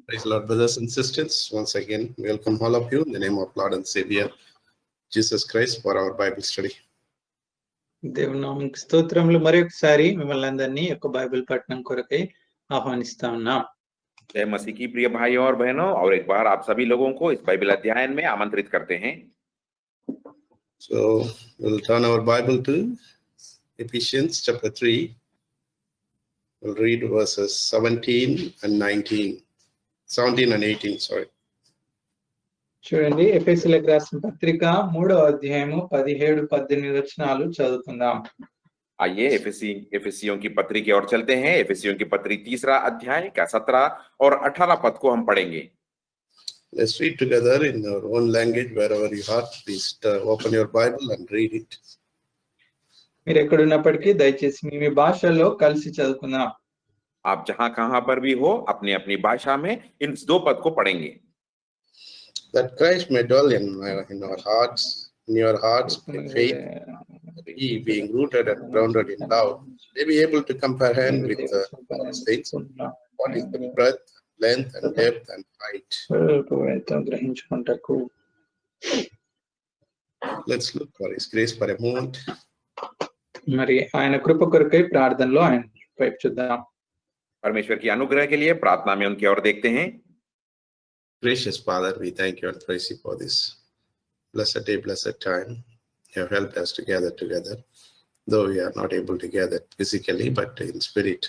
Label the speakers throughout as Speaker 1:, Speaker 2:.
Speaker 1: Praise the Lord, brothers and sisters. Once again, welcome all of you in the name of Lord and Savior Jesus Christ for our Bible study.
Speaker 2: దేవుని నామమునకు స్తోత్రములు. మరొకసారి మిమ్మల్ని అందరినీ యొక్క Bible పఠనం కొరకై ఆహ్వానిస్తా ఉన్నాం.
Speaker 3: जय मसीह की प्रिय भाइयों और बहनों, और एक बार आप सभी लोगों को इस बाइबल अध्ययन में आमंत्रित करते हैं.
Speaker 1: So we'll turn our Bible to Ephesians chapter 3. We'll read verses 17 and 18, sorry.
Speaker 2: చూడండి, ఎఫెసీయులకు రాసిన పత్రిక 3వ అధ్యాయము 17-18 వచనాలు చదువుకుందాం.
Speaker 3: आइए एफेसियों की पत्री की ओर चलते हैं. एफेसियों की पत्री 3रा अध्याय का 17 और 18 पद को हम पढ़ेंगे.
Speaker 1: Let's read together in our own language wherever you are. Please open your Bible and read it.
Speaker 2: మీరు ఎక్కడున్నప్పటికీ దయచేసి మీ భాషలో కలిసి చదువుకుందాం.
Speaker 3: आप जहां कहां पर भी हो, अपनी अपनी भाषा में इन दो पद को पढ़ेंगे.
Speaker 1: That Christ may dwell in our hearts, in your hearts by faith, ye being rooted and grounded in love, may be able to comprehend with all saints what is the breadth, length, and depth, and height.
Speaker 2: గ్రహించుకుంటకు
Speaker 1: Let's look for His grace for a moment.
Speaker 2: మరి ఆయన కృప కొరకై ప్రార్థనలో ఆయన వైపు చూద్దాం.
Speaker 3: परमेश्वर की अनुग्रह के लिए प्रार्थना में उनकी ओर देखते हैं.
Speaker 1: Gracious Father, we thank you and praise you for this blessed day, blessed time. You have helped us to gather together, though we are not able to gather physically, but in spirit.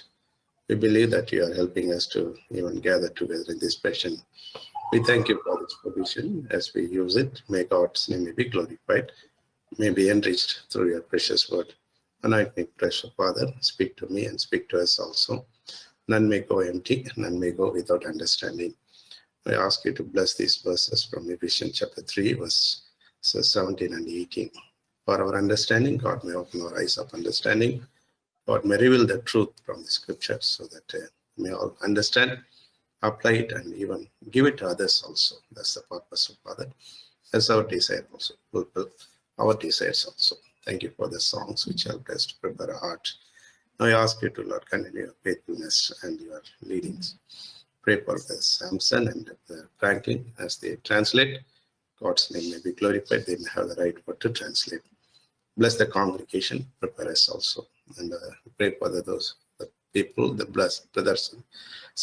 Speaker 1: We believe that you are helping us to even gather together in this passion. We thank you for this provision. As we use it, may God's name may be glorified, may be enriched through your precious word. Anoint me, precious Father, speak to me and speak to us also. None may go empty, none may go without understanding. I ask you to bless these verses from Ephesians chapter 3, verses 17 and 18. For our understanding, God may open our eyes of understanding. God may reveal the truth from the scriptures so that we may all understand, apply it, and even give it to others also. That's the purpose of Father. That's our desire also. Fulfill our desires also. Thank you for the songs which help us to prepare our heart. Now I ask you to, Lord, continue your faithfulness and your leadings. Pray for the Samson and Franklin as they translate. God's name may be glorified. They may have the right word to translate. Bless the congregation. Prepare us also. And pray for the people, the blessed brothers and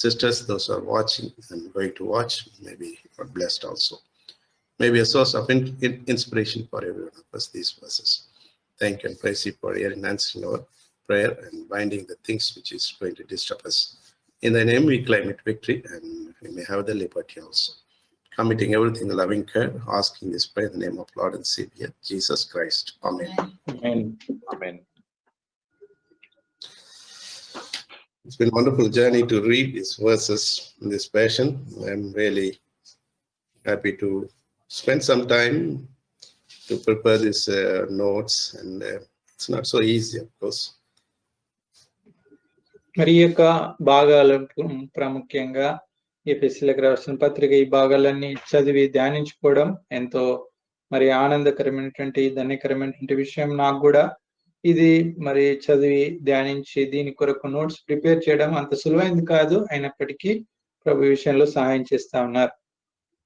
Speaker 1: sisters, those who are watching and going to watch, may be blessed also. May be a source of inspiration for everyone of us, these verses. Thank you and praise you for hearing and answering our prayer and binding the things which is going to disturb us. In thy name we claim it victory, and we may have the liberty also. Committing everything in loving care, asking this prayer in the name of Lord and Savior, Jesus Christ. Amen.
Speaker 2: Amen.
Speaker 3: Amen.
Speaker 1: It's been a wonderful journey to read these verses in this passion. I'm really happy to spend some time to prepare these notes, and it's not so easy, of course.
Speaker 2: మరి ఈ యొక్క భాగాలకు ప్రాముఖ్యంగా ఎఫెసీయులకు రాసిన పత్రిక ఈ భాగాలన్నీ చదివి ధ్యానించుకోవడం ఎంతో మరి ఆనందకరమైనటువంటి ధన్యకరమైనటువంటి విషయం. నాకు కూడా ఇది మరి చదివి ధ్యానించి దీని కొరకు నోట్స్ ప్రిపేర్ చేయడం అంత సులువైంది కాదు. అయినప్పటికీ ప్రభు విషయంలో సహాయం చేస్తా ఉన్నారు.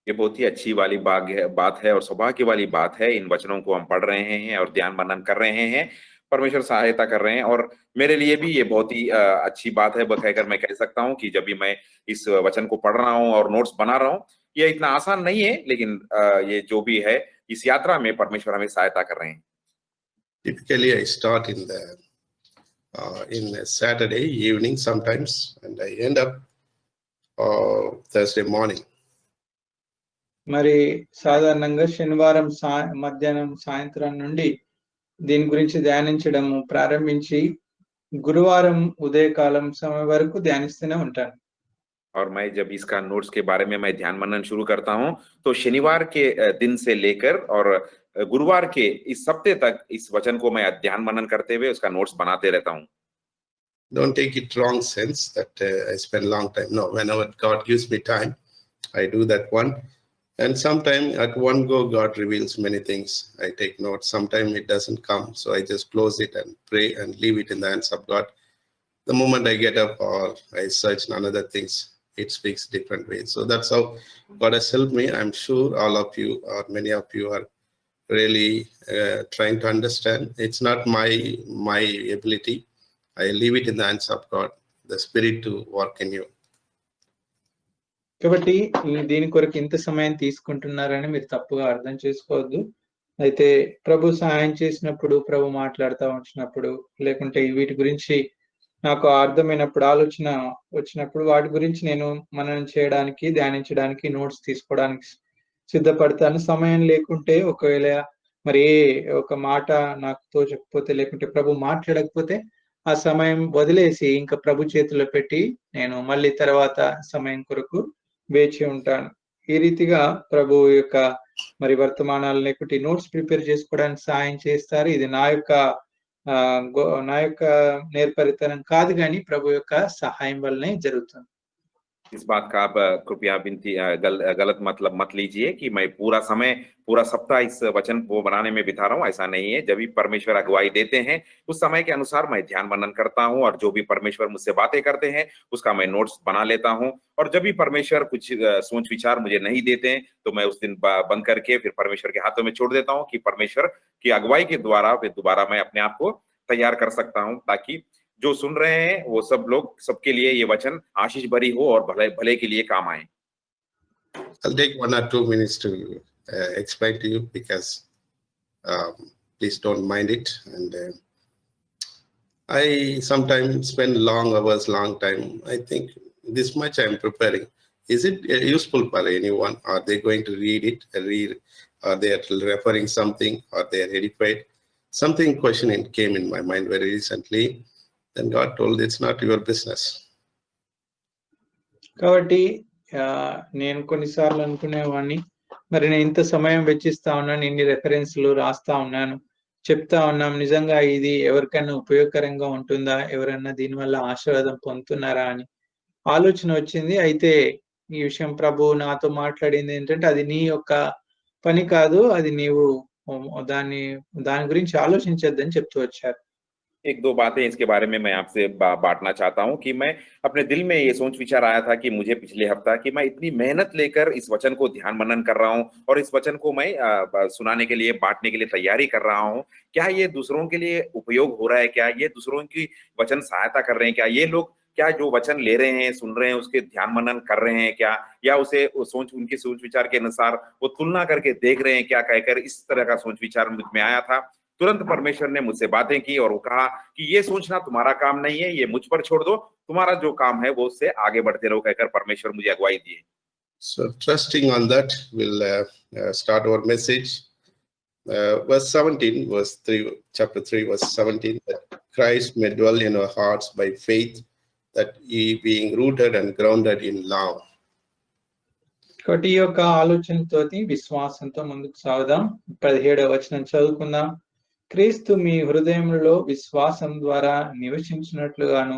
Speaker 3: ये बहुत ही अच्छी वाली बात है और सौभाग्य वाली बात है. इन वचनों को हम पढ़ रहे हैं और ध्यान मनन कर रहे हैं. परमेश्वर सहायता कर रहे हैं, और मेरे लिए भी ये बहुत ही अच्छी बात है कहकर मैं कह सकता हूँ कि जब भी मैं इस वचन को पढ़ रहा हूँ और नोट्स बना रहा हूँ, ये इतना आसान नहीं है, लेकिन ये जो भी है इस यात्रा में परमेश्वर हमें सहायता कर रहे हैं.
Speaker 1: Typically, I start in a Saturday evening sometimes, and I end up Thursday morning.
Speaker 2: మరి సాధారణంగా శనివారం మధ్యాహ్నం సాయంత్రం నుండి దీని గురించి ధ్యానించడము ప్రారంభించి గురువారం ఉదయకాలం సమయం వరకు ధ్యానిస్తూనే ఉంటాను.
Speaker 3: और मैं जब इसका नोट्स के बारे में मैं ध्यान मनन शुरू करता हूँ, तो शनिवार के दिन से लेकर और गुरुवार के इस हफ्ते तक इस वचन को मैं ध्यान मनन करते हुए उसका नोट्स बनाते रहता हूँ.
Speaker 1: Don't take it wrong sense that I spend long time. No, whenever God gives me time, I do that one. And sometimes at one go, God reveals many things. I take notes. Sometimes it doesn't come. So I just close it and pray and leave it in the hands of God. The moment I get up or I search on other things, it speaks different ways. So that's how God has helped me. I'm sure all of you or many of you are really trying to understand. It's not my ability. I leave it in the hands of God, the Spirit to work in you.
Speaker 2: కాబట్టి దీని కొరకు ఇంత సమయం తీసుకుంటున్నారని మీరు తప్పుగా అర్థం చేసుకోవద్దు. అయితే ప్రభు సహాయం చేసినప్పుడు, ప్రభు మాట్లాడుతూ వచ్చినప్పుడు, లేకుంటే వీటి గురించి నాకు అర్థమైనప్పుడు, ఆలోచన వచ్చినప్పుడు వాటి గురించి నేను మననం చేయడానికి, ధ్యానించడానికి, నోట్స్ తీసుకోవడానికి సిద్ధపడతాను. సమయం లేకుంటే ఒకవేళ మరి ఒక మాట నాకు తోచకపోతే, లేకుంటే ప్రభు మాట్లాడకపోతే ఆ సమయం వదిలేసి ఇంకా ప్రభు చేతిలో పెట్టి నేను మళ్ళీ తర్వాత సమయం కొరకు వేచి ఉంటాను. ఈ రీతిగా ప్రభు యొక్క మరి వర్తమానాలు లేకుంటే నోట్స్ ప్రిపేర్ చేసుకోవడానికి సహాయం చేస్తారు. ఇది నా యొక్క నేర్పరితనం కాదు, కానీ ప్రభు యొక్క సహాయం వల్లనే జరుగుతుంది.
Speaker 3: इस बात का आप कृपया गलत मतलब मत लीजिए कि मैं पूरा सप्ताह इस वचन को बनाने में बिता रहा हूँ। ऐसा नहीं है। जब भी परमेश्वर अगुवाई देते हैं उस समय के अनुसार मैं ध्यान मनन करता हूँ और जो भी परमेश्वर मुझसे बातें करते हैं उसका मैं नोट्स बना लेता हूँ। और जब भी परमेश्वर कुछ सोच विचार मुझे नहीं देते हैं तो मैं उस दिन बंद करके फिर परमेश्वर के हाथों में छोड़ देता हूँ कि परमेश्वर की अगुवाई के द्वारा फिर दोबारा मैं अपने आप को तैयार कर सकता हूँ, ताकि जो सुन रहे हैं वो सब लोग, सबके लिए ये वचन आशीष भरी हो और भले के लिए काम आए।
Speaker 1: I'll take 1 or 2 minutes to explain to you, because please don't mind it. And I sometimes spend long hours, long time. I think this much I'm preparing. Is it useful for anyone? Are they going to read it? Are they referring something? Are they edified? Something question came in my mind very recently. Then God told, it's not your business.
Speaker 2: కాబట్టి నేను కొన్నిసార్లు అనుకునేవాడిని, మరి నేను ఇంత సమయం వెచ్చిస్తా ఉన్నాను, ఇన్ని రెఫరెన్స్లు రాస్తా ఉన్నాను, చెప్తా ఉన్నాం, నిజంగా ఇది ఎవరికైనా ఉపయోగకరంగా ఉంటుందా, ఎవరైనా దీనివల్ల ఆశీర్వాదం పొందుతున్నారా అని ఆలోచన వచ్చింది. అయితే ఈ విషయం ప్రభు నాతో మాట్లాడింది ఏంటంటే, అది నీ యొక్క పని కాదు, అది నీవు దాని గురించి ఆలోచించొద్దని చెప్తూ వచ్చారు.
Speaker 3: एक दो बातें इसके बारे में मैं आपसे बांटना चाहता हूं कि मैं अपने दिल में ये सोच विचार आया था कि मुझे पिछले हफ्ता कि मैं इतनी मेहनत लेकर इस वचन को ध्यान मनन कर रहा हूं और इस वचन को मैं सुनाने के लिए, बांटने के लिए तैयारी कर रहा हूं। क्या ये दूसरों के लिए उपयोग हो रहा है? क्या ये दूसरों की वचन सहायता कर रहे हैं? क्या ये लोग क्या जो वचन ले रहे हैं, सुन रहे हैं, उसके ध्यान मनन कर रहे हैं क्या? या उसे उनके सोच विचार के अनुसार वो तुलना करके देख रहे हैं क्या? कहकर इस तरह का सोच विचार मुझ में आया था। तुरंत परमेश्वर ने मुझसे बातें की और वो कहा कि ये सोचना तुम्हारा काम नहीं है, ये मुझ पर छोड़ दो, तुम्हारा जो काम है वो उससे आगे बढ़ते रहो, कहकर परमेश्वर मुझे अगुवाई दिए।
Speaker 1: So trusting on that, we'll start our message. Verse 17, chapter 3, verse 17, that Christ may dwell in our hearts by faith, that ye being rooted and grounded in love.
Speaker 2: కాబట్టి ఈ యొక్క ఆలోచనతోటి విశ్వాసంతో ముందుకు సాగుదాం. 17వ వచనం చదువుకుందాం. క్రీస్తు మీ హృదయములలో విశ్వాసం ద్వారా నివసించినట్లుగాను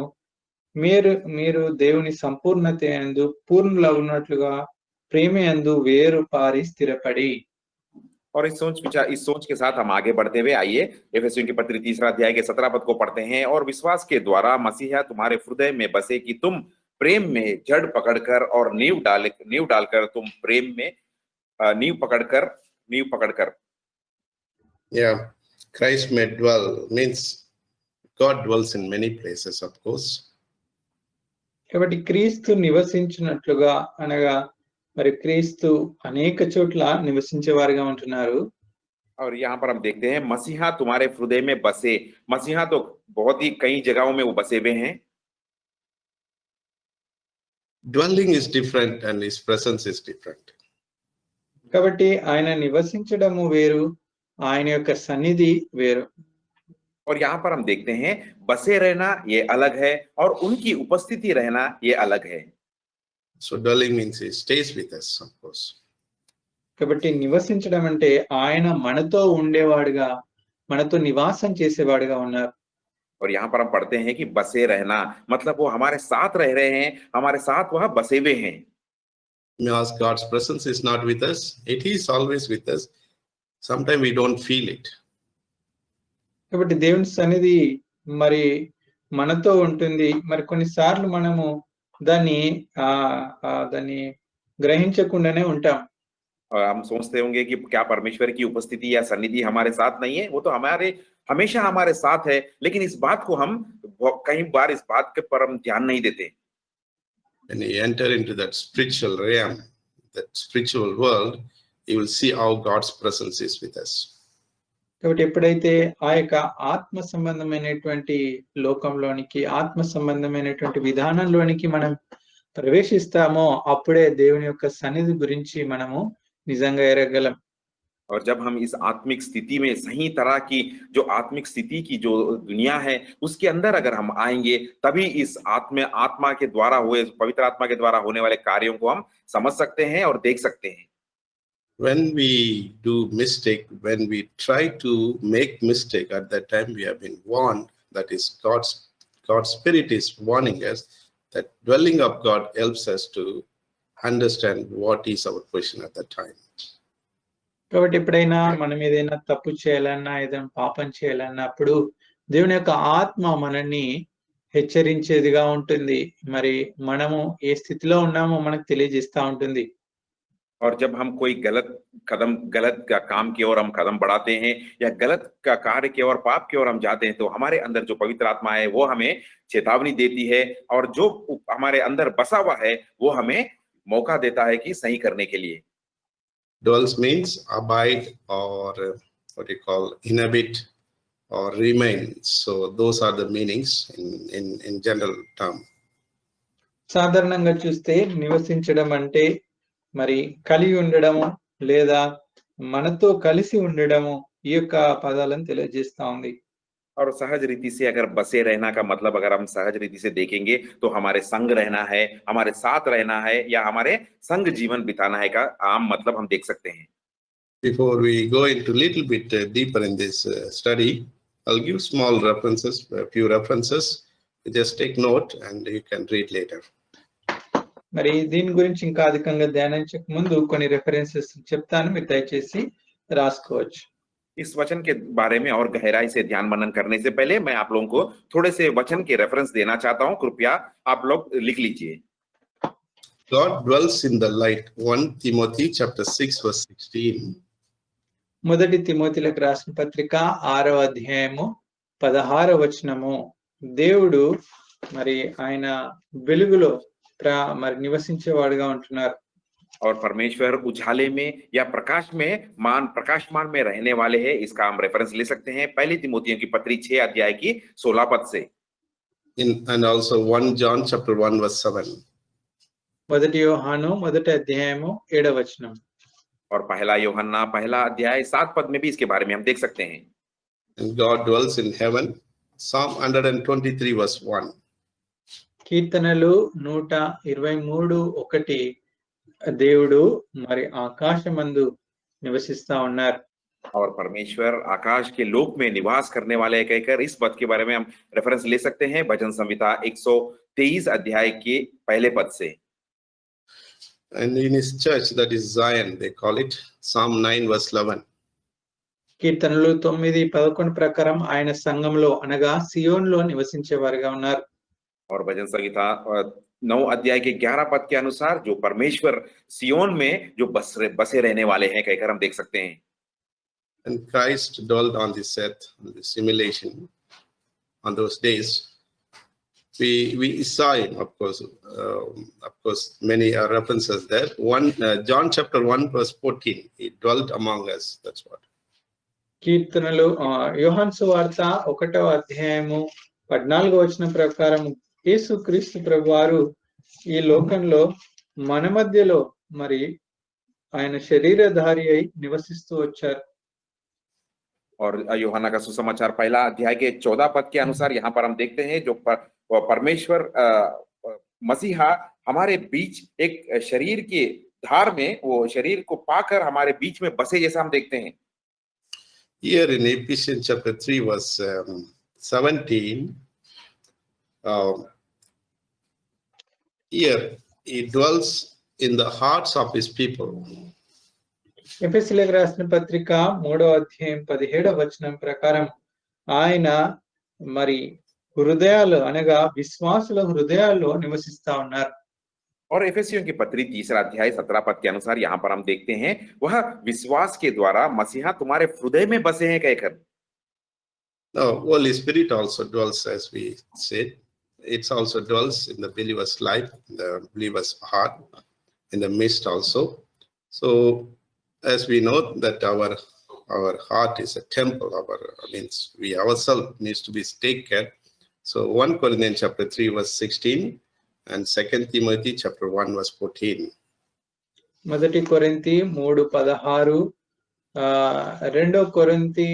Speaker 2: మీరు దేవుని సంపూర్ణత యందు పూర్ణులగునట్లుగా ప్రేమ యందు వేరు పారి స్థిరపడి.
Speaker 3: और इस सोच के साथ हम आगे बढ़ते हुए आइए एफेसियों की पत्री 3 अध्याय के 17 पद को पढ़ते हैं। और विश्वास के द्वारा मसीहा तुम्हारे हृदय में बसे कि तुम प्रेम में जड़ पकड़कर और नींव डालकर तुम प्रेम में नींव पकड़कर
Speaker 1: Yeah, Christ may dwell means God dwells in many places, of course.
Speaker 2: కాబట్టి క్రీస్తు నివసించినట్లుగా అనగా మరి క్రీస్తు అనేక చోట్ల నివసించేవారుగా ఉంటున్నారు.
Speaker 3: और यहाँ पर हम देखते हैं मसीहा तुम्हारे हृदय में बसे। मसीहा तो बहुत ही कई जगहों में वो बसे हुए हैं।
Speaker 1: Dwelling is different and his presence is different.
Speaker 2: కాబట్టి ఆయన నివసించడము వేరు, ఆయన యొక్క సన్నిధి వేరు.
Speaker 3: और यहाँ पर हम देखते हैं बसे रहना ये अलग है और उनकी उपस्थिति रहना ये अलग है।
Speaker 1: So dwelling means he stays with us, of course.
Speaker 2: కాబట్టి నివసించడం అంటే ఆయన మనతో ఉండేవాడుగా, మనతో నివాసం చేసేవాడుగా ఉన్నారు.
Speaker 3: और यहाँ पर हम पढ़ते हैं कि बसे रहना मतलब वो हमारे साथ रह रहे हैं, हमारे साथ वह बसे हुए हैं।
Speaker 1: Because God's presence is not with us, it is always with us. Sometimes we don't feel it.
Speaker 2: కాబట్టి దేవుని సన్నిధి మరి మనతో ఉంటుంది. మరి కొన్నిసార్లు మనము దాన్ని దాన్ని గ్రహించకుండానే ఉంటాం.
Speaker 3: हम सोचते होंगे कि क्या परमेश्वर की उपस्थिति या सन्निधि हमारे साथ नहीं है, वो तो हमारे हमेशा हमारे साथ है, लेकिन इस बात को हम कई बार इस बात के पर हम ध्यान नहीं देते।
Speaker 1: When you enter into that spiritual realm, that spiritual world, you will see how God's presence is with us.
Speaker 2: కాబట్టి ఎప్పుడైతే ఆ యొక్క ఆత్మ సంబంధమైనటువంటి లోకంలోనికి, ఆత్మ సంబంధమైనటువంటి విధానంలోనికి మనం ప్రవేశిస్తామో అప్పుడే దేవుని యొక్క సన్నిధి గురించి మనము నిజంగా ఎరగలం.
Speaker 3: और जब हम इस आत्मिक स्थिति में सही तरह की जो आत्मिक स्थिति की जो दुनिया है उसके अंदर अगर हम आएंगे, तभी इस आत्मा के द्वारा हुए, पवित्र आत्मा के द्वारा होने वाले कार्यों को हम समझ सकते हैं और देख सकते हैं।
Speaker 1: When we do mistake, when we try to make mistake, at that time we have been warned, that is God's Spirit is warning us that dwelling of God helps us to understand what is our position at that time.
Speaker 2: కాబట్టి ఎప్పుడైనా మనం ఏదైనా తప్పు చేయాలన్నా, ఏదైనా పాపం చేయాలన్నా అప్పుడు దేవుని యొక్క ఆత్మ మనల్ని హెచ్చరించేదిగా ఉంటుంది. మరి మనము ఏ స్థితిలో ఉన్నామో మనకు తెలియజేస్తా ఉంటుంది.
Speaker 3: और जब हम कोई गलत का काम की ओर हम कदम बढ़ाते हैं या गलत का कार्य की ओर, पाप की ओर हम जाते हैं, तो हमारे अंदर जो पवित्र आत्मा है वो हमें चेतावनी देती है, और जो हमारे अंदर बसा हुआ है वो हमें मौका देता है कि सही करने के लिए।
Speaker 1: Dwells means abide, or what you call inhabit or remain. So those are the meanings in general term.
Speaker 2: సాధారణంగా చూస్తే నివసించడం అంటే మరి కలిగి ఉండడము లేదా మనతో కలిసి ఉండడము ఈ యొక్క పదాలను తెలియజేస్తా ఉంది.
Speaker 3: और सहज रीति से अगर बसे रहना का मतलब अगर हम सहज रीति से देखेंगे तो हमारे संग रहना है, हमारे साथ रहना है, या हमारे संग जीवन बिताना है का आम मतलब हम देख सकते हैं।
Speaker 1: Before we go into little bit deeper in this study, I'll give small references, a few references. Just take note and you can read later.
Speaker 2: మరి దీని గురించి ఇంకా అధికంగా ధ్యానించక ముందు కొన్ని రెఫరెన్సెస్ చెప్తాను, మీరు దయచేసి రాసుకోవచ్చు.
Speaker 3: इस वचन के बारे में और गहराई से ध्यान मनन करने से पहले मैं आप लोगों को थोड़े से वचन के रेफरेंस देना चाहता हूं, कृपया आप लोग लिख लीजिए।
Speaker 1: God dwells in the light. 1 Timothy chapter 6 verse 16.
Speaker 2: మొదటి తిమోతిలకు రాసిన పత్రిక 6వ అధ్యాయము 16వ వచనము, దేవుడు మరి ఆయన వెలుగులో మరి నివసించేవాడుగా ఉంటున్నారు.
Speaker 3: और परमेश्वर उजाले में या प्रकाशमान में रहने वाले हैं, इसका हम रेफरेंस ले सकते हैं पहली तिमोथियों की पत्री 6 अध्याय की 16 पद से।
Speaker 1: And also 1 John chapter 1 verse 7.
Speaker 2: మొదటి యోహాను మొదటి అధ్యాయము 7వ వచనం,
Speaker 3: और पहला यूहन्ना पहला अध्याय 7 पद में भी इसके बारे में हम देख सकते हैं।
Speaker 1: And God dwells in heaven. Psalm 123 verse 1.
Speaker 2: కీర్తనలు 123:1, దేవుడు మరి ఆకాశమందు నివసిస్తా ఉన్నారు.
Speaker 3: और परमेश्वर आकाश के लोक में निवास करने वाले कहकर इस पद के बारे में हम रेफरेंस ले सकते हैं भजन संहिता 123 अध्याय के पहले पद से।
Speaker 1: And in his church, that is Zion, they call it, Psalm 9 verse 11.
Speaker 2: కీర్తనలు 9:11 ప్రకారం ఆయన సంఘంలో అనగా సియోన్లో నివసించేవారుగా ఉన్నారు.
Speaker 3: और भजन संहिता 9 अध्याय के 11 पद के अनुसार जो परमेश्वर सियोन में जो बसे रहने वाले हैं कहकर हम देख सकते हैं।
Speaker 1: And Christ dwelled on this earth, on this simulation, on those days. We saw him, of course, many references there. John chapter 1 verse 14, he dwelt among us. That's what.
Speaker 2: కీర్తనలు యోహాను సువార్త 1వ అధ్యాయము 14వ వచనం ప్రకారం యేసుక్రీస్తు ప్రభువారు ఈ లోకంలో మన మధ్యలో మరి ఆయన శరీరధారి అయి నివసిస్తూ వచ్చారు.
Speaker 3: और यूहन्ना का सुसमाचार पहला अध्याय के 14 पद के अनुसार यहाँ पर हम देखते हैं जो परमेश्वर मसीहा हमारे बीच एक शरीर के धार में वो शरीर को पाकर हमारे बीच में बसे जैसा हम देखते हैं।
Speaker 1: Here in Ephesians chapter 3 verse 17, here he dwells in the hearts of his people.
Speaker 2: ఎఫెసీయులకు రాసిన పత్రిక 3వ అధ్యాయం 17వ వచనం ప్రకారం ఆయన మరి హృదయాలు అనగా విశ్వాసుల హృదయాల్లో నివసిస్తా ఉన్నారు.
Speaker 3: और एफेसियों की पत्री 3 अध्याय 17 पद के अनुसार यहाँ पर हम देखते हैं वह विश्वास के द्वारा मसीहा तुम्हारे हृदय में बसे हैं कहकर।
Speaker 1: Now, Holy Spirit also dwells, as we said. It also dwells in the believer's life, in the believer's heart, in the midst also. So, as we know that our heart is a temple, means we ourselves needs to be taken care. So, 1 Corinthians chapter 3 verse 16 and 2 Timothy chapter 1 verse 14.
Speaker 2: మొదటి కొరింథీ 3:16, రెండో కొరింథీ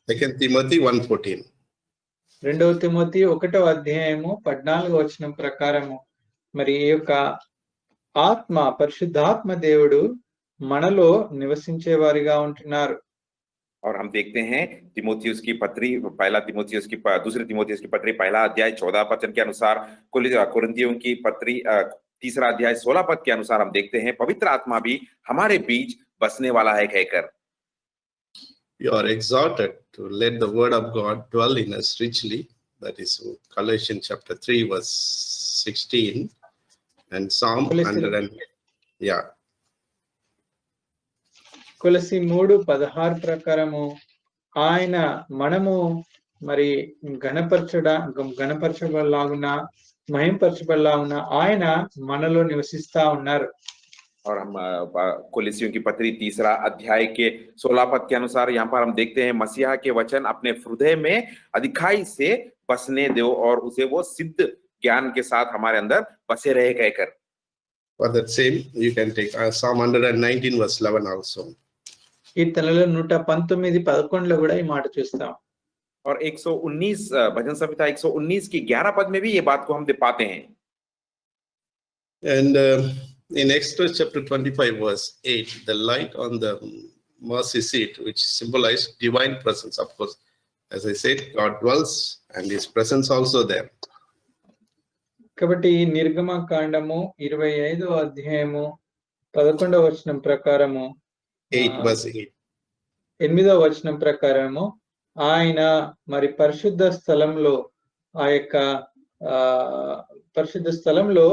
Speaker 1: 2 Timothy 1:14.
Speaker 2: రెండవ Timothy 1వ అధ్యాయము 14వ వచనం ప్రకారము మరి ఈ యొక్క ఆత్మ, పరిశుద్ధాత్మ దేవుడు మనలో నివసించే వారిగా ఉంటున్నారు.
Speaker 3: और हम देखते हैं तीमुथियुस की पत्री दूसरी तीमुथियुस की पत्री 1 अध्याय 14 पद के अनुसार, कुरिन्थियों की पत्री 3 अध्याय 16 पद के अनुसार हम देखते हैं पवित्र आत्मा भी हमारे बीच बसने वाला है कहकर।
Speaker 1: You are exhorted to let the word of God dwell in us richly. That is Colossians chapter 3 verse 16 and Psalm 100. Yeah.
Speaker 2: కొలసి 3:16 ప్రకారము ఆయన మనము మరి గణపరచబడలాగున, మహింపరచబడలాగున ఆయన మనలో నివసిస్తా ఉన్నారు.
Speaker 3: और हम कोलिसियों की पत्री 3 अध्याय के 16 पद के अनुसार यहाँ पर हम देखते हैं मसीहा के वचन अपने हृदय में अधिकाई से बसने दो और उसे वो सिद्ध ज्ञान के साथ हमारे अंदर बसे रहे कहकर।
Speaker 1: For that same, you can take Psalm 119 verse 11 also.
Speaker 2: కీర్తనలో 119:11 కూడా ఈ మాట చూస్తాం.
Speaker 3: और 119 भजन संहिता 119 की 11 पद में भी ये बात को हम पाते हैं।
Speaker 1: And in Exodus chapter 25 verse 8, the light on the mercy seat, which symbolized divine presence, of course, as I said, God dwells and his presence also there.
Speaker 2: కాబట్టి నిర్గమకాండము 25వ అధ్యాయము 11వ వచనం ప్రకారము
Speaker 1: 8 verse 8.
Speaker 2: 8వ వచనం ప్రకారము ఆయన మరి పరిశుద్ధ స్థలంలో, ఆ యొక్క పరిశుద్ధ స్థలంలో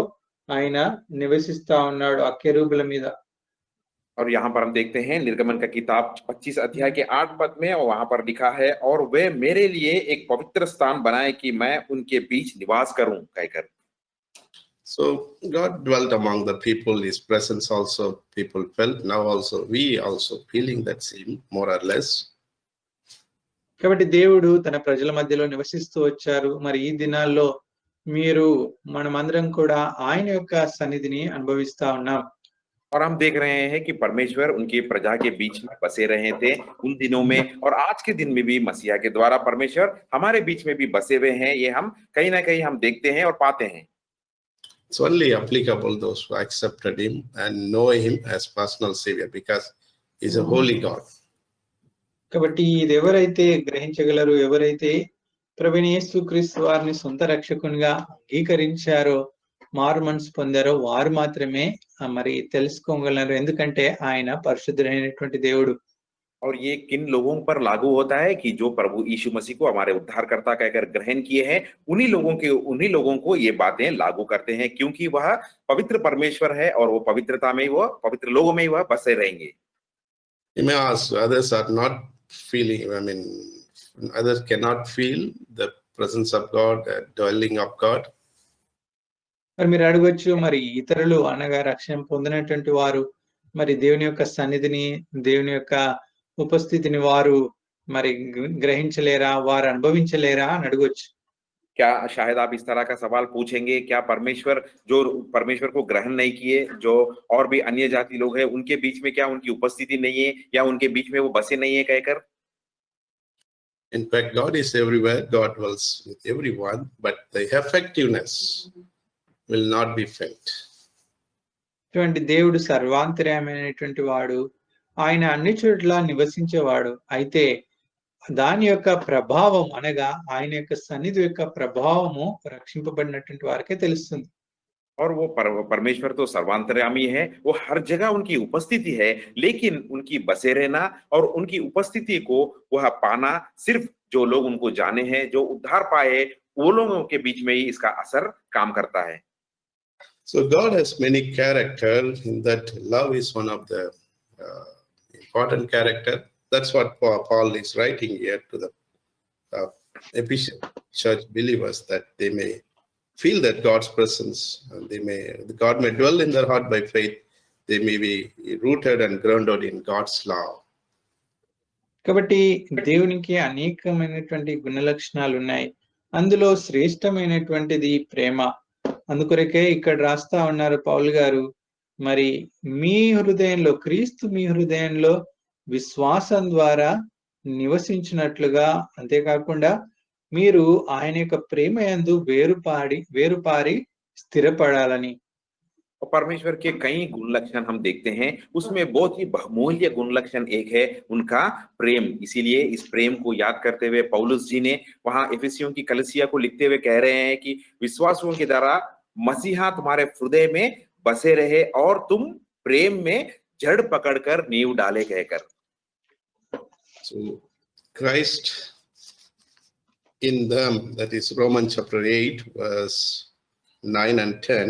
Speaker 2: ఆయన నివసిస్తా ఉన్నాడు ఆ కెరూబుల మీద.
Speaker 3: और यहाँ पर हम देखते हैं निर्गमन का किताब 25 अध्याय के 8 पद में, और वहां पर लिखा है और वे मेरे लिए एक पवित्र स्थान बनाए कि मैं उनके बीच निवास करूं कहकर।
Speaker 1: So God dwelt among the people, his presence also people felt. Now also we also feeling that same more or less.
Speaker 2: కాబట్టి దేవుడు తన ప్రజల మధ్యలో నివసిస్తూ వచ్చారు. మరి ఈ దినాల్లో మనమందరం కూడా ఆయన యొక్క సన్నిధిని అనుభవిస్తా ఉన్నాం.
Speaker 3: और हम देख रहे हैं कि परमेश्वर उनकी प्रजा के बीच में बसे रहे थे उन दिनों में, और आज के दिन में भी मसीहा के द्वारा परमेश्वर हमारे बीच में भी बसे हुए हैं। ये हम कहीं ना कहीं हम देखते हैं और पाते हैं।
Speaker 1: It's only applicable those who accepted him and know him as personal savior, because he's a holy God.
Speaker 2: కాబట్టి ఇది ఎవరైతే గ్రహించగలరు, ఎవరైతే ప్రభువైన యేసుక్రీస్తు వారిని సొంత రక్షకునిగా అంగీకరించారో, మారు మనసు పొందారో వారు మాత్రమే మరి తెలుసుకోగలరు. ఎందుకంటే ఆయన పరిశుద్ధుడైనటువంటి దేవుడు.
Speaker 3: और ये किन लोगों पर लागू होता है कि जो प्रभु यीशु मसीह को हमारे उद्धारकर्ता कहकर ग्रहण किए हैं, उन्हीं लोगों को ये बातें लागू करते हैं, क्योंकि वह पवित्र परमेश्वर है और वो पवित्रता में वो पवित्र लोगों में ही वह बसे रहेंगे।
Speaker 1: You may ask, others are not feeling, others cannot feel the presence of God, the dwelling of God.
Speaker 2: మరి మీరు అడగొచ్చు, మరి ఇతరులు అనగా రక్షణ పొందినటువంటి వారు మరి దేవుని యొక్క సన్నిధిని, దేవుని యొక్క ఉపస్థితిని వారు మరి గ్రహించలేరా, వారు అనుభవించలేరా అని అడగొచ్చు.
Speaker 3: क्या शायद आप इस तरह का सवाल पूछेंगे, क्या परमेश्वर को ग्रहण नहीं किए जो और भी अन्य जाति लोग हैं, उनके बीच में क्या उनकी उपस्थिति नहीं है या उनके बीच में वो बसे नहीं है कहकर?
Speaker 1: In fact, God is everywhere. God dwells with everyone, but the effectiveness will not be felt.
Speaker 2: ఇటువంటి దేవుడు సర్వాంతర్యామైనటువంటి వాడు, ఆయన అన్ని చోట్ల నివసించేవాడు. అయితే దాని యొక్క ప్రభావం అనగా ఆయన యొక్క సన్నిధి యొక్క ప్రభావము రక్షింపబడినటువంటి వారికే తెలుస్తుంది.
Speaker 3: और वो परमेश्वर तो सर्वांतर्यामी है, वो हर जगह उनकी उपस्थिति है, लेकिन उनकी बसे रहना और उनकी उपस्थिति को वह पाना सिर्फ जो लोग उनको जाने हैं, जो उद्धार पाए, वो लोगों के बीच में ही इसका असर काम करता है।
Speaker 1: So God has many characters. In that, love is one of the important character. That's what Paul is writing here to the Ephesian church believers, that they may feel that God's presence, and God may dwell in their heart by faith. They may be rooted and grounded in God's love.
Speaker 2: కాబట్టి దేవునికి అనేకమైనటువంటి గుణ లక్షణాలు ఉన్నాయి. అందులో శ్రేష్టమైనటువంటిది ప్రేమ. అందుకొరకే ఇక్కడ రాస్తా ఉన్నారు పౌలు గారు, మరి మీ హృదయంలో, క్రీస్తు మీ హృదయంలో విశ్వాసం ద్వారా నివసించినట్లుగా, అంతేకాకుండా మీరు ఆయన యొక్క ప్రేమ యందు వేరుపారి స్థిరపడాలని.
Speaker 3: और परमेश्वर के कई गुण लक्षण हम देखते हैं, उसमें बहुत ही बहुमूल्य गुण लक्षण एक है उनका प्रेम। इसीलिए इस प्रेम को याद करते हुए पौलुस जी ने वहां इफिसियों की कलीसिया को लिखते हुए कह रहे हैं कि विश्वासों के द्वारा मसीहा तुम्हारे हृदय में बसे रहे और तुम प्रेम में जड़ पकड़कर नींव डाले कहकर।
Speaker 1: So Christ in them, that is Romans chapter 8 verse 9 and 10.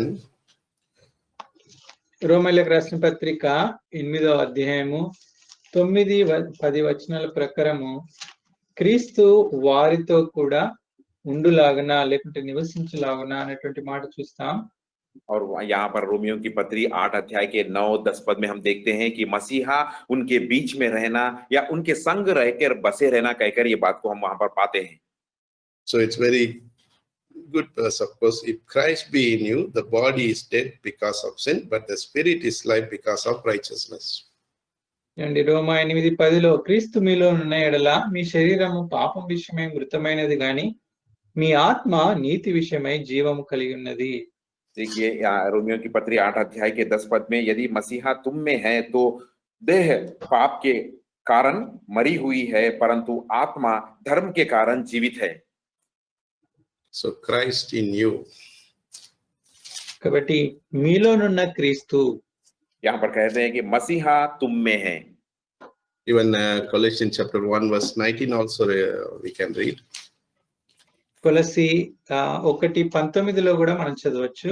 Speaker 2: రోమీయులకు రాసిన పత్రిక 8వ అధ్యాయము 9-10 వచనాల ప్రకారము క్రీస్తు వారితో కూడా ఉండులాగన, లేకుంటే నివసించులాగన అనేటువంటి మాట చూస్తాం.
Speaker 3: और यहाँ पर रोमियो की पत्री 8 अध्याय के 9-10 पद में हम देखते हैं कि मसीहा उनके बीच में रहना या उनके संग रहकर बसे रहना कहकर ये बात को हम वहां पर पाते हैं।
Speaker 1: So it's very good verse. Of course, if Christ be in you, the body is dead because of sin, but the spirit is life because of righteousness.
Speaker 2: అండి రోమా 8:10లో క్రీస్తు మీలో ఉన్న ఎడల మీ శరీరము పాపం విషయమై మృతమైనది గాని మీ ఆత్మ నీతి విషయమై జీవము కలిగి ఉన్నది.
Speaker 3: देखिए रोमियो की पत्री 8 अध्याय के 10 पद में, यदि मसीहा तुम में है तो देह पाप के कारण मरी हुई है, परंतु आत्मा धर्म के कारण जीवित है।
Speaker 1: So Christ in you.
Speaker 2: కాబట్టి మీలోనున్న క్రీస్తు,
Speaker 3: यहाँ पर कहते हैं कि मसीहा तुम में है।
Speaker 1: Even Colossians chapter 1 verse 19 also we can read.
Speaker 2: కొలస్సీ 1:19లో కూడా మనం చదవచ్చు.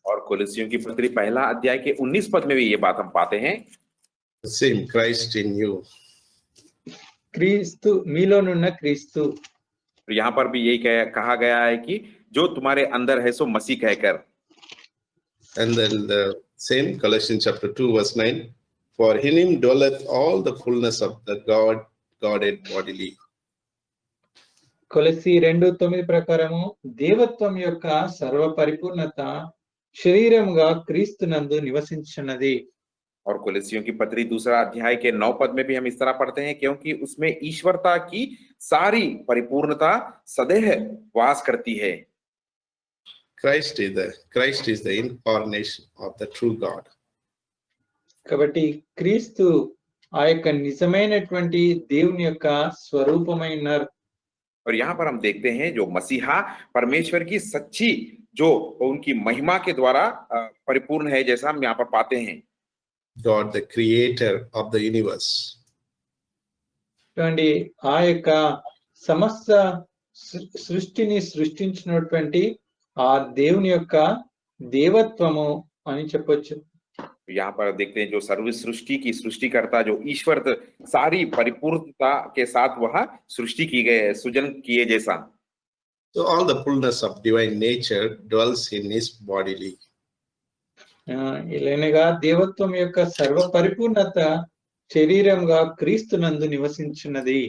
Speaker 3: और कोलोसियों की पत्री 1 अध्याय के 19 पद में भी ये बात हम पाते हैं।
Speaker 1: The same, Christ in you.
Speaker 2: క్రీస్తు మీలోనున్న క్రీస్తు.
Speaker 3: यहाँ पर भी यही कहा गया है कि जो तुम्हारे अंदर है सो मसीह कहकर।
Speaker 1: And then the same Colossians chapter 2 verse 9, for in him dwelleth all the fullness of the Godhead bodily.
Speaker 2: కొలస్సీ 2:9 ప్రకారము దేవత్వం యొక్క సర్వ పరిపూర్ణత శరీరముగా క్రీస్తునందు నివసించున్నది.
Speaker 3: और कोलोसियों की पत्री 2 अध्याय के 9 पद में भी हम इस तरह पढ़ते हैं, क्योंकि उसमें ईश्वरता की सारी परिपूर्णता सदैव वास करती है।
Speaker 1: Christ is the incarnation of the true God.
Speaker 2: కాబట్టి క్రీస్తు ఆ యొక్క నిజమైనటువంటి దేవుని యొక్క స్వరూపమై ఉన్నారు.
Speaker 3: और यहाँ पर हम देखते हैं जो मसीहा परमेश्वर की सच्ची, जो उनकी महिमा के द्वारा परिपूर्ण है, जैसा हम यहाँ पर पाते हैं।
Speaker 1: God, the creator of the universe.
Speaker 2: చూడండి, ఆ యొక్క సమస్త సృష్టిని సృష్టించినటువంటి ఆ దేవుని యొక్క దేవత్వము అని చెప్పొచ్చు.
Speaker 3: यहाँ पर देखते हैं जो सर्व सृष्टि की सृष्टिकर्ता, जो ईश्वर सारी परिपूर्णता के साथ वह सृष्टि की गए, सृजन किए जैसा।
Speaker 1: So all the fullness of divine nature dwells in his bodily.
Speaker 2: ఇలానగా దేవత్వం యొక్క సర్వ పరిపూర్ణత శరీరంగా క్రీస్తునందు నివసించున్నది.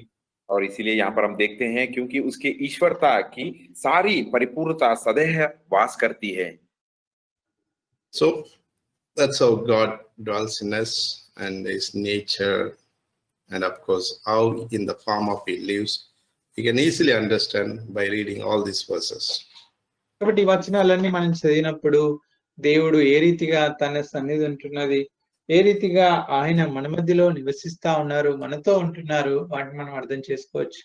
Speaker 3: और इसीलिए यहाँ पर हम देखते हैं क्योंकि उसके ईश्वरता की सारी परिपूर्णता सदैव वास करती है।
Speaker 1: So that's how God dwells in us, and his nature, and of course how in the form of he lives. You can easily understand by reading all these verses.
Speaker 2: కాబట్టి ఈ వచనాలన్నీ మనం చదివినప్పుడు దేవుడు ఏ రీతిగా తన సన్నిధి ఉంటున్నది, ఏ రీతిగా ఆయన మన మధ్యలో నివసిస్తా ఉన్నారు, మనతో ఉంటున్నారు, వాటిని మనం అర్థం చేసుకోవచ్చు.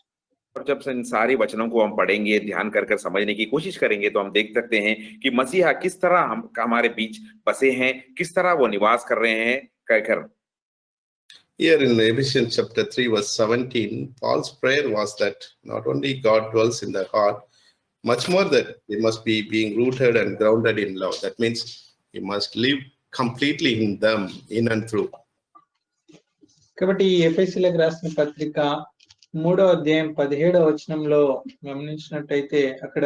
Speaker 3: और जब इन सारी वचनों को हम पढ़ेंगे, ध्यान कर समझने की कोशिश करेंगे, तो हम देख सकते हैं कि मसीहा किस तरह हमारे बीच बसे हैं, किस तरह वो निवास कर रहे हैं कहकर।
Speaker 1: Here in Ephesians chapter 3 verse 17, Paul's prayer was that not only God dwells in the heart, much more that we must be being rooted and grounded in love. That means you must live completely in them, in and through.
Speaker 2: కాబట్టి ఈ ఎఫెసీయులకు రాసిన పత్రిక 3వ అధ్యాయం 17వ వచనంలో గమనించినట్టయితే అక్కడ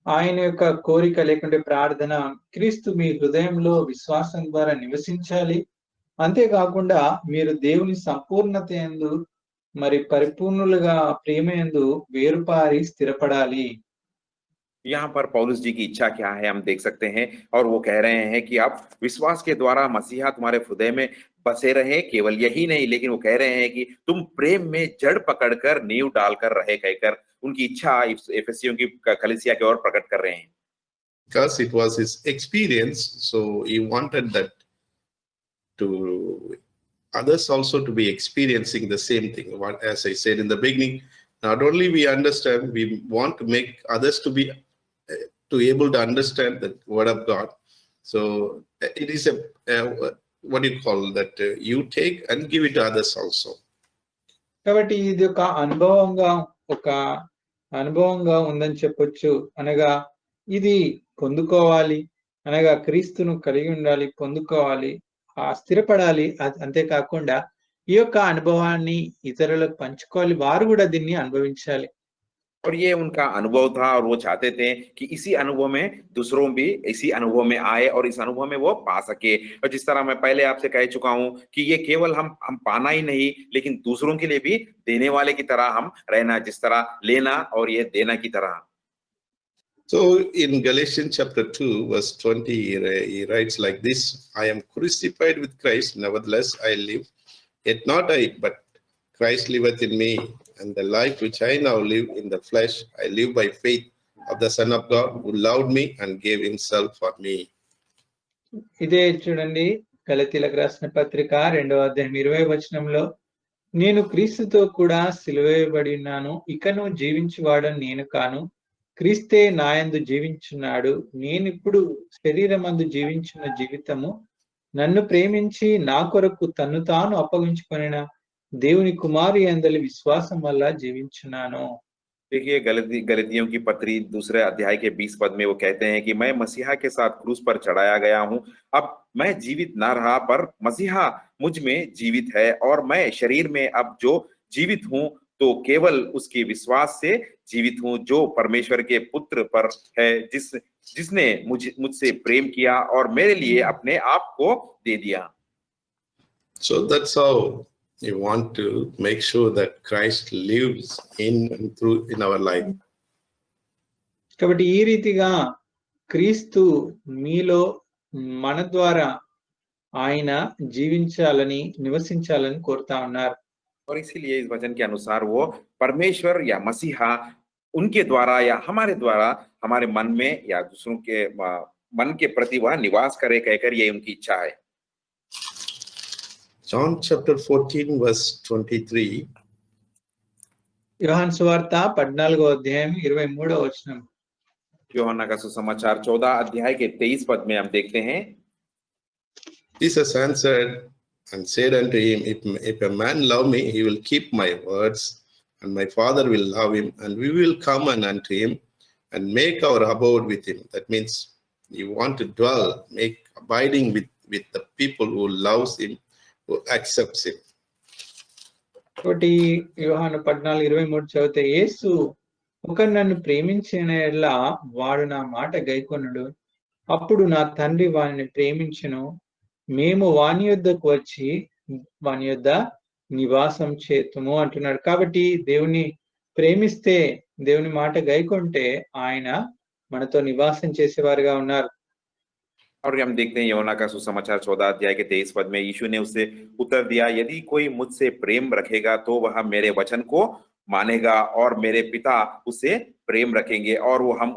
Speaker 2: ఆయన యొక్క కోరిక లేకుంటే ప్రార్థన క్రీస్తు మీ హృదయంలో విశ్వాసం ద్వారా నివసించాలి, అంతేకాకుండా మీరు దేవుని సంపూర్ణత యందు మరి పరిపూర్ణులుగా ప్రేమ యందు వేరుపారి స్థిరపడాలి.
Speaker 3: यहाँ पर पौलुस जी की इच्छा क्या है हम देख सकते हैं, और वो कह रहे हैं कि आप विश्वास के द्वारा मसीहा तुम्हारे हृदय में बसे रहे। केवल यही नहीं, लेकिन वो कह रहे हैं कि तुम प्रेम में जड़ पकड़कर नींव डालकर रहे, कहकर उनकी इच्छा एफेसियों की कलीसिया की ओर प्रकट कर रहे हैं।
Speaker 1: Because it was his experience, so he wanted that to others also to be experiencing the same thing. What, as I said in the beginning, not only we understand, we want to make others to be to able to understand the word of God. So it is a what do you call that? You take and give it to others also.
Speaker 2: కాబట్టి ఇది ఒక అనుభవంగా ఉందని చెప్పొచ్చు. అనగా ఇది పొందుకోవాలి, అనగా క్రీస్తును కలిగి ఉండాలి, పొందుకోవాలి, స్థిరపడాలి. అంతేకాకుండా ఈ యొక్క అనుభవాన్ని ఇతరులకు పంచుకోవాలి, వారు కూడా దీన్ని అనుభవించాలి.
Speaker 3: और ये उनका अनुभव था, और वो चाहते थे कि इसी अनुभव में दूसरों भी इसी अनुभव में आए और इस अनुभव में वो पा सके। और जिस तरह मैं पहले आपसे कह चुका हूं कि ये केवल हम पाना ही नहीं, लेकिन दूसरों के लिए भी देने वाले की तरह हम रहना, जिस तरह लेना और ये देना की तरह।
Speaker 1: So in Galatians chapter 2 verse 20, he writes like this: I am crucified with Christ, nevertheless I live, yet not I, but Christ liveth in me. And the life which I now live in the flesh, I live by faith of the Son of God, who loved me and gave himself for me.
Speaker 2: ఇదే చూడండి, గలతీయులకు రాసిన పత్రిక 2వ అధ్యాయం 20వ వచనంలో, నేను క్రీస్తుతో కూడా సిలువేయబడి ఉన్నాను, ఇకను జీవించువాడను నేను కాను, క్రీస్తే నాయందు జీవించున్నాడు, నేనిప్పుడు శరీరమందు జీవించున్న జీవితము నన్ను ప్రేమించి నా కొరకు తన్ను తాను అప్పగించుకొనిన దేవుని కుమారి యందలి విశ్వాసం వల్ల జీవించున్నాను.
Speaker 3: देखिए, गलतियों की पत्री 2 अध्याय के 20 पद में वो कहते हैं कि मैं मसीहा के साथ क्रूस पर चढ़ाया गया हूं, अब मैं जीवित ना रहा पर मसीहा मुझ में जीवित है, और मैं शरीर में अब जो जीवित हूं तो केवल उसके विश्वास से जीवित हूं जो परमेश्वर के पुत्र पर है, जिसने मुझसे प्रेम किया और मेरे लिए अपने आप को दे दिया।
Speaker 1: So that's how you want to make sure that Christ lives in and through in our life.
Speaker 2: కాబట్టి ఈ రీతిగా క్రీస్తు మీలో మన ద్వారా ఆయన జీవించాలని, నివసించాలని కోరుతా ఉన్నారు.
Speaker 3: और इसीलिए इस वचन के अनुसार वो परमेश्वर या मसीहा उनके द्वारा या हमारे द्वारा हमारे मन में या दूसरों के मन के प्रति वह निवास करे, कहकर ये उनकी इच्छा है।
Speaker 1: John chapter 14 verse 23.
Speaker 2: యోహాను సువార్త 14వ అధ్యాయం 23వ వచనం.
Speaker 3: యోహन्ना का सुसमाचार 14 अध्याय के 23 पद में हम देखते हैं,
Speaker 1: Jesus answered and said unto him, if a man love me, he will keep my words, and my Father will love him, and we will come unto him and make our abode with him. That means you want to dwell, make abiding with the people who loves him, who accepts him.
Speaker 2: కాబట్టి యోహాను 14:23 చదివితే, యేసు ఒకడు నన్ను ప్రేమించిన యెడల వాడు నా మాట గైకొనుడు, అప్పుడు నా తండ్రి వానిని ప్రేమించును, మేము వాని యొద్దకు వచ్చి వాని యొద్ద నివాసం చేతుము అంటున్నాడు. కాబట్టి దేవుని ప్రేమిస్తే, దేవుని మాట గైకొంటే ఆయన మనతో నివాసం చేసేవారుగా ఉన్నారు.
Speaker 3: और हम देखते हैं यूहन्ना का सुसमाचार 14 अध्याय के 23 पद में यीशु ने उससे उत्तर दिया, यदि कोई मुझसे प्रेम रखेगा तो वह मेरे वचन को मानेगा, और मेरे पिता उसे प्रेम रखेंगे, और वो हम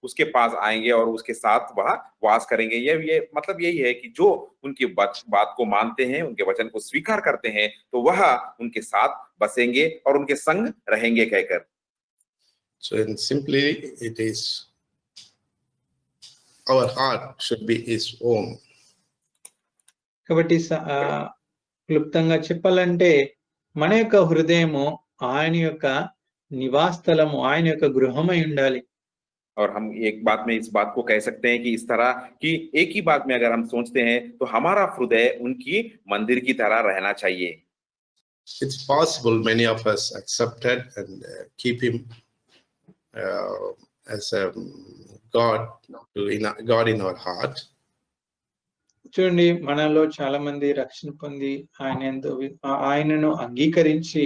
Speaker 3: उसके पास आएंगे और उसके साथ वह वास करेंगे। ये मतलब यही है कि जो उनकी बात को मानते हैं, उनके वचन को स्वीकार करते हैं, तो वह उनके साथ बसेंगे और उनके संग रहेंगे, कहकर।
Speaker 1: So in simply it is our heart should be his home.
Speaker 2: కాబట్టి క్లుప్తంగా చెప్పాలంటే మన యొక్క హృదయము ఆయన యొక్క నివాస స్థలము, ఆయన యొక్క గృహమై ఉండాలి.
Speaker 3: और हम एक बात में इस बात को कह सकते हैं कि इस तरह कि एक ही बात में अगर हम सोचते हैं तो हमारा हृदय उनकी मंदिर की तरह रहना चाहिए।
Speaker 1: It's possible many of us accepted and keep him as a God God in our heart.
Speaker 2: చూడండి, మనలో చాలా మంది రక్షణ పొంది ఆయనను అంగీకరించి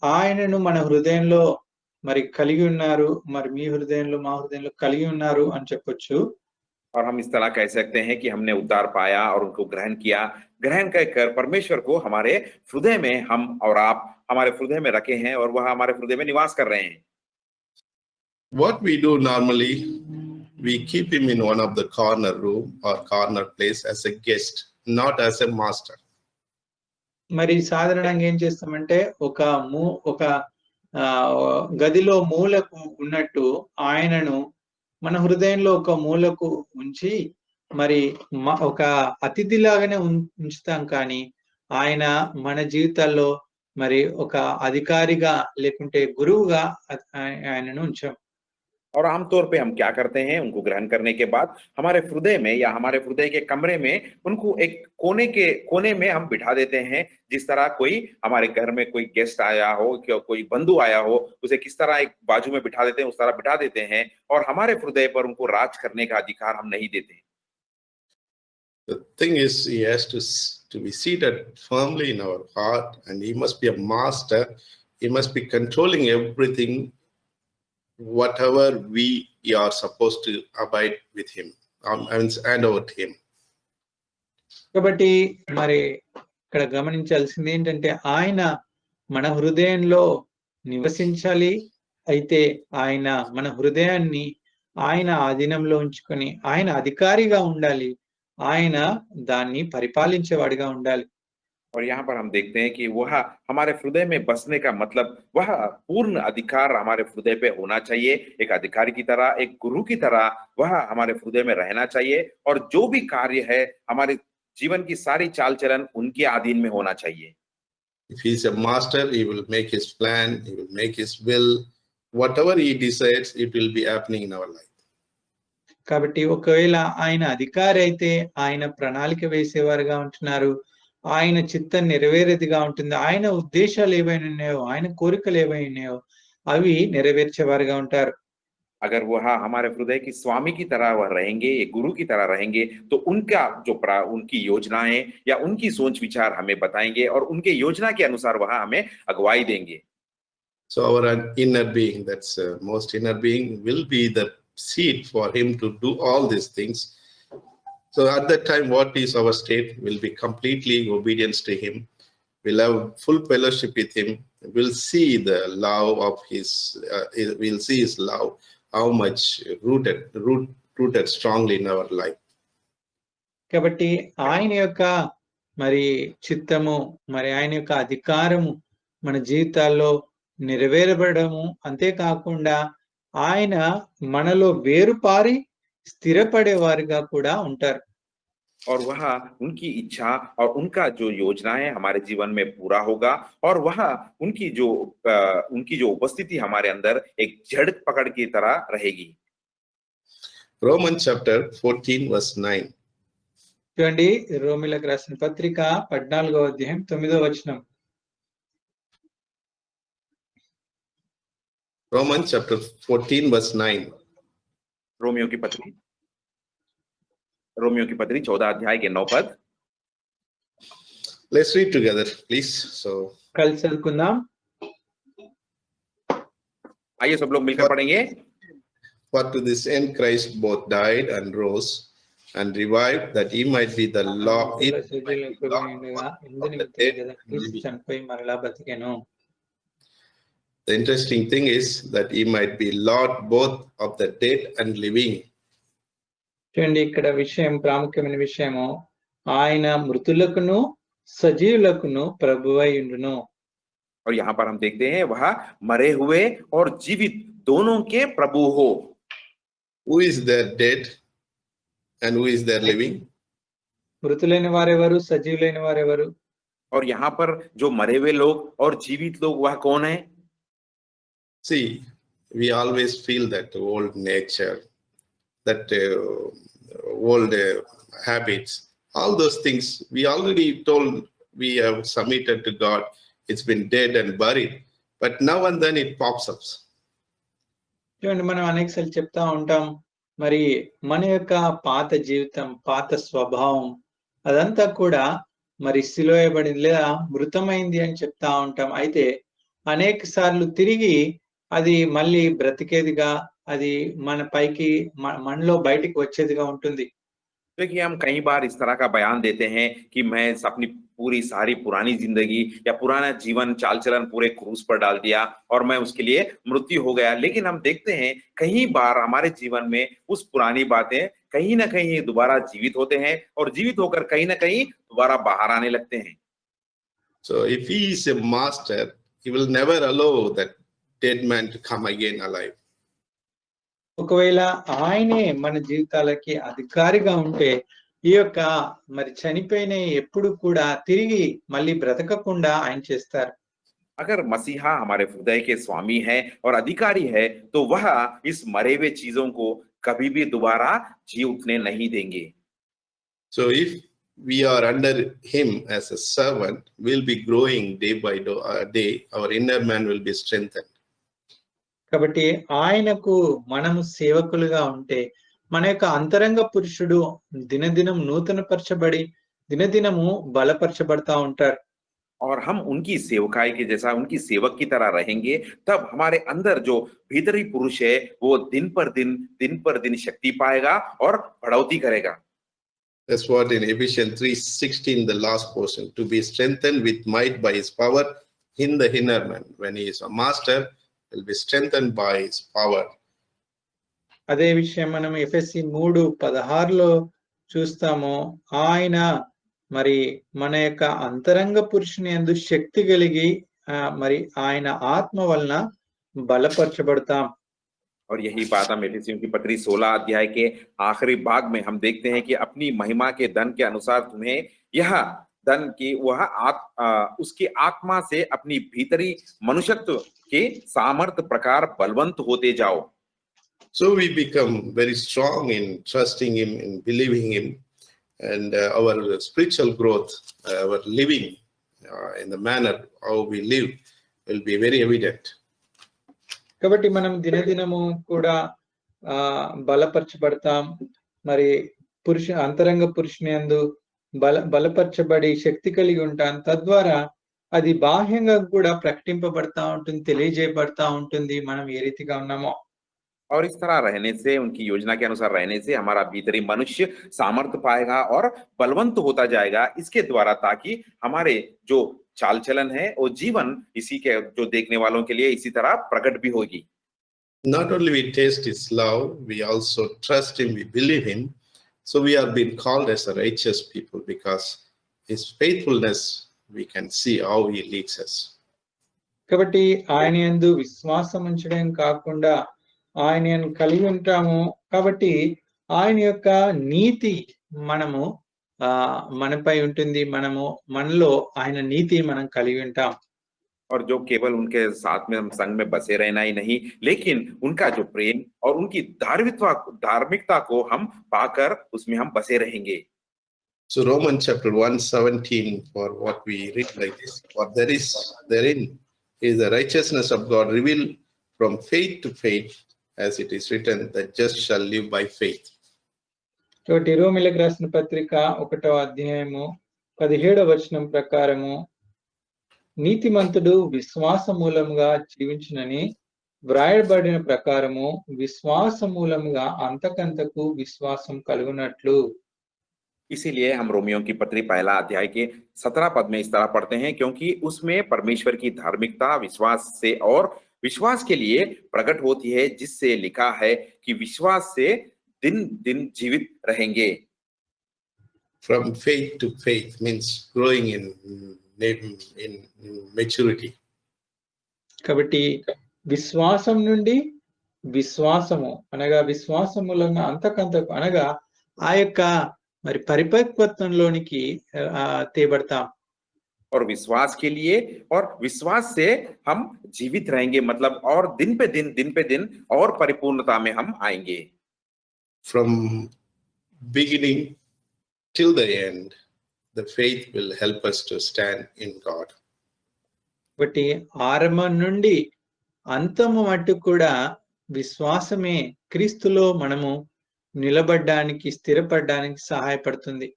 Speaker 2: ఆయనను మన హృదయంలో మరి కలిగి ఉన్నారు. మరి మీ హృదయంలో మా హృదయంలో కలిగి ఉన్నారు అని చెప్పొచ్చు.
Speaker 3: और हम इस तरह कह सकते हैं कि हमने उद्धार पाया और उनको ग्रहण किया। ग्रहण कर परमेश्वर को हमारे हृदय में हम और आप हमारे हृदय में रखे हैं और वह हमारे हृदय में निवास कर रहे हैं।
Speaker 1: What we do normally, we keep him in one of the corner room or corner place as a guest, not as a master.
Speaker 2: మరి సాధారణంగా ఏం చేస్తామంటే ఒక గదిలో మూలకు ఉన్నట్టు ఆయనను మన హృదయంలో ఒక మూలకు ఉంచి మరి ఒక అతిథిలాగానే ఉంచుతాం. కానీ ఆయన మన జీవితాల్లో మరి ఒక అధికారిగా లేకుంటే గురువుగా ఆయనను ఉంచాం.
Speaker 3: और आमतौर पे हम क्या करते हैं, उनको ग्रहण करने के बाद हमारे हृदय में या हमारे हृदय के कमरे में उनको एक कोने में हम बिठा देते हैं। जिस तरह कोई हमारे घर में कोई गेस्ट आया हो, कोई बंधु आया हो, उसे किस तरह एक बाजू में बिठा देते हैं, उस तरह बिठा देते हैं और हमारे हृदय पर उनको राज करने का अधिकार हम नहीं देते।
Speaker 1: The thing is, he has to be seated firmly in our heart, and he must be a master. He must be controlling everything, whatever we are supposed to abide with him, hand over to him.
Speaker 2: కాబట్టి మరి ఇక్కడ గమనించాల్సింది ఏంటంటే ఆయన మన హృదయంలో నివసించాలి. అయితే ఆయన మన హృదయాన్ని ఆయన ఆధీనంలో ఉంచుకొని ఆయన అధికారిగా ఉండాలి. ఆయన దాన్ని పరిపాలించేవాడిగా ఉండాలి.
Speaker 3: और यहाँ पर हम देखते हैं कि वह हमारे हृदय में बसने का मतलब वह पूर्ण अधिकार हमारे हृदय पे होना चाहिए। एक अधिकारी की तरह, एक गुरु की तरह वह हमारे हृदय में रहना चाहिए और जो भी कार्य है हमारे जीवन की सारी चाल चलन उनके अधीन में होना चाहिए।
Speaker 1: If he is a master, he will make his plan, he will make his will. Whatever he decides, it will be happening in our life.
Speaker 2: కాబట్టి ఒకవేళ ఆయన అధికారి అయితే ఆయన ప్రణాళిక వేసేవారుగా ఉంటున్నారు. ఆయన చిత్తం నెరవేరేదిగా ఉంటుంది. ఆయన ఉద్దేశాలు ఏవైనా ఉన్నాయో, ఆయన కోరికలు ఏవైనా ఉన్నాయో అవి నెరవేర్చేవారుగా ఉంటారు.
Speaker 3: अगर वह हमारे हृदय की स्वामी की तरह वह रहेंगे, एक गुरु की तरह रहेंगे, तो उनकी योजनाएं या उनकी सोच विचार हमें बताएंगे और उनके योजना के अनुसार वह हमें अगुवाई देंगे।
Speaker 1: So our inner being, that's most inner being, will be the seat for him to do all these things. So at that time, what is our state? Will be completely obedience to him. We'll have full fellowship with him. We'll see the love of we'll see his love, how much rooted strongly in our life.
Speaker 2: కాబట్టి ఆయన యొక్క మరి చిత్తము, మరి ఆయన యొక్క అధికారము మన జీవితాల్లో నెరవేరబడము, అంతేకాకుండా ఆయన మనలో వేరుపారి స్థిరపడే వారిగా కూడా ఉంటారు.
Speaker 3: और वह उनकी इच्छा और उनका जो योजना है हमारे जीवन में पूरा होगा और वह उनकी जो उपस्थिति हमारे अंदर एक जड़ पकड़ की तरह रहेगी।
Speaker 1: Romans chapter 14 verse 9.
Speaker 2: చూడండి, రోమిలకు రాసిన పత్రిక 14వ అధ్యాయం 9వ వచనం.
Speaker 1: Romans chapter 14 verse 9.
Speaker 3: रोमियो की पत्री 14 अध्याय के 9 पद।
Speaker 1: Let's read together, please. So
Speaker 2: కలిసి చదువుకుందాం.
Speaker 3: आइए सब लोग मिलकर पढ़ेंगे।
Speaker 1: For to this end Christ both died and rose and revived, that he might be the law. The interesting thing is that he might be Lord both of the dead and living.
Speaker 2: చూడండి, ఇక్కడ ప్రాముఖ్యమైన విషయము, ఆయన మృతులకును సజీవులకును ప్రభువై ఉండును.
Speaker 3: और यहाँ पर हम देखते हैं वह मरे हुए और जीवित दोनों के प्रभु हो।
Speaker 1: Who is there dead and who is there living?
Speaker 2: మృతులైన వారెవరు, సజీవులైన వారెవరు?
Speaker 3: और यहाँ पर जो मरे हुए लोग और जीवित लोग वह कौन है?
Speaker 1: See, we always feel that old nature, that old habits, all those things we already told, we have submitted to God. It's been dead and buried, but now and then it pops up.
Speaker 2: చూడండి, మనం అనేకసార్లు చెప్తా ఉంటాం, మరి మన యొక్క పాత జీవితం, పాత స్వభావం అదంతా కూడా మరి సిలువేయబడింది లేదా మృతమైంది అని చెప్తా ఉంటాం. అయితే అనేక సార్లు తిరిగి అది మళ్ళీ బ్రతికేదిగా, అది మన పైకి మనలో బయటికి వచ్చేదిగా ఉంటుంది.
Speaker 3: देखिए हम कई बार इस तरह का बयान देते हैं कि मैं अपनी पूरी सारी पुरानी जिंदगी या पुराना जीवन चाल चलन पूरे क्रूस पर डाल दिया और मैं उसके लिए मृत्यु हो गया, लेकिन हम देखते हैं कई बार हमारे जीवन में उस पुरानी बातें कहीं ना कहीं दोबारा जीवित होते हैं और जीवित होकर कहीं ना कहीं दोबारा बाहर आने लगते हैं।
Speaker 1: So if he is a master, he will never allow that dead man to come again alive.
Speaker 2: ఒకవేళ ఆయనే మన జీవితాలకి అధికారిగా ఉంటే ఈ యొక్క మరి చనిపోయిన ఎప్పుడు కూడా తిరిగి మళ్ళీ బ్రతకకుండా ఆయన చేస్తారు.
Speaker 3: अगर मसीहा हमारे हृदय के स्वामी है और अधिकारी है तो वह इस मरे हुए चीजों को कभी भी दोबारा जी उठने नहीं देंगे।
Speaker 1: So if we are under him as a servant, we'll be growing day by day. Our inner man will be strengthened.
Speaker 2: కాబట్టి ఆయనకు మనము సేవకులుగా ఉంటే మన యొక్క అంతరంగ పురుషుడు దినదినం నూతనపరచబడి దినదినము బలపరచబడతా ఉంటారు.
Speaker 3: और हम उनकी सेवकाई के जैसा उनकी सेवक की तरह रहेंगे, तब हमारे अंदर जो भीतरी पुरुष है वो दिन पर दिन शक्ति पाएगा और बढ़ोतरी करेगा।
Speaker 1: That's what in Ephesians 3:16, the last portion, to be strengthened with might by his power in the inner man. When he is a master, will be strengthened by his power.
Speaker 2: అదే విషయం మనం ఎఫెసీ 3:16లో చూస్తాము. ఆయన మరి మన యొక్క అంతరంగ పురుషుని యందు శక్తి కలిగి మరి ఆయన ఆత్మ వలన బలపరచబడతాం.
Speaker 3: और यही बात हम एफेसियों की पत्री 16 अध्याय के आखिरी भाग में हम देखते हैं कि अपनी महिमा के धन के अनुसार तुम्हें यह धन की वह उसकी आत्मा से अपनी भीतरी मनुष्यत्व के सामर्थ्य प्रकार बलवंत होते जाओ।
Speaker 1: So we become very strong in trusting him, in believing him, and our spiritual growth, our living in the manner how we live will be very evident.
Speaker 2: కాబట్టి మనం దినదినము కూడా బలపరచబడతాం. మరి అంతరంగ పురుషుని యందు బలపరచబడి శక్తి కలిగి ఉంటాం. తద్వారా అది బాహ్యంగా కూడా ప్రకటింపబడతా ఉంటుంది, తెలియజేయబడతా ఉంటుంది మనం ఏ రీతిగా ఉన్నామో.
Speaker 3: और इस तरह रहने से, उनकी योजना के अनुसार रहने से हमारा भीतरी मनुष्य सामर्थ्य पाएगा और बलवंत होता जाएगा इसके द्वारा, ताकि हमारे जो चाल चलन है वो जीवन इसी के जो देखने वालों के लिए इसी तरह प्रकट भी होगी।
Speaker 1: Not only we taste his love, we also trust him, we believe him. So we are being called as a righteous people because his faithfulness we can see how he leads us.
Speaker 2: కాబట్టి ఆయన యందు విశ్వాసం ఉంచడం కాకుండా ఆయనను కలిగి ఉంటాము. కాబట్టి ఆయన యొక్క నీతి మనము మనపై ఉంటుంది, మనలో ఆయన నీతి మనం కలిగి ఉంటాం.
Speaker 3: और जो केवल उनके साथ में हम संग में बसे रहना ही नहीं, लेकिन उनका जो प्रेम और उनकी धार्मिकता को हम पाकर उसमें हम बसे रहेंगे।
Speaker 1: So Romans chapter 1:17, for what we read like this, for therein is the righteousness of God revealed from faith to faith, as it is written, the just shall live by faith.
Speaker 2: కాబట్టి రోమీయులకు రాసిన పత్రిక 1వ అధ్యాయము 17వ వచనం ప్రకారము నీతిమంతుడు విశ్వాస మూలముగా జీవించునని వ్రాయబడిన ప్రకారము విశ్వాస మూలముగా అంతకంతకు విశ్వాసం కలుగునట్లు.
Speaker 3: इसीलिए हम रोमियो की पत्री पहला अध्याय के 17 पद में इस तरह पढ़ते हैं, क्योंकि उसमें परमेश्वर की धार्मिकता विश्वास से और विश्वास के लिए प्रकट होती है, जिससे लिखा है कि विश्वास से दिन दिन जीवित रहेंगे।
Speaker 1: From faith to faith means growing in maturity.
Speaker 2: కాబట్టి విశ్వాసం నుండి విశ్వాసము అనగా విశ్వాసం మూలంగా అంతకంతకు అనగా ఆ యొక్క మరి పరిపక్వత్వంలోనికి తేబడతాం.
Speaker 3: और विश्वास के लिए, और विश्वास से हम जीवित रहेंगे, मतलब और दिन पे दिन और परिपूर्णता में हम आएंगे।
Speaker 1: From beginning till the end, the faith will help us to stand in God.
Speaker 2: కాబట్టి ఆరంభం నుండి అంతము మట్టు కూడా విశ్వాసమే క్రీస్తులో మనము నిలబడడానికి స్థిరపడడానికి సహాయపడుతుంది.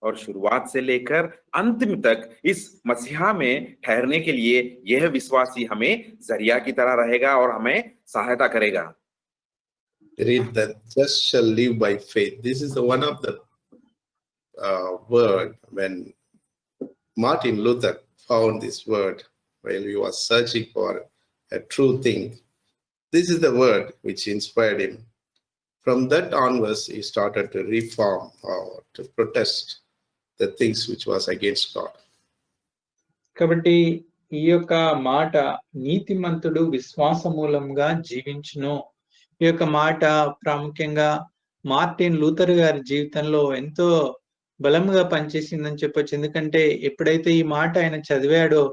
Speaker 3: और शुरुआत से लेकर अंतिम तक इस मसीहा में ठहरने के लिए यह विश्वास ही हमें जरिया की तरह रहेगा और हमें सहायता करेगा।
Speaker 1: Read that just shall live by faith. This is the one of the word when Martin Luther found this word while he was searching for a true thing. This is the word which inspired him. From that onwards, he started to reform or to protest the things which was against God.
Speaker 2: కాబట్టి ఈ యొక్క మాట నీతిమంతుడు విశ్వాస మూలంగా జీవించును, ఈ యొక్క మాట ప్రాముఖ్యంగా మార్టిన్ లూథర్ గారి జీవితంలో ఎంతో బలంగా పనిచేసిందని చెప్పొచ్చు. ఎందుకంటే ఎప్పుడైతే ఈ మాట ఆయన చదివాడో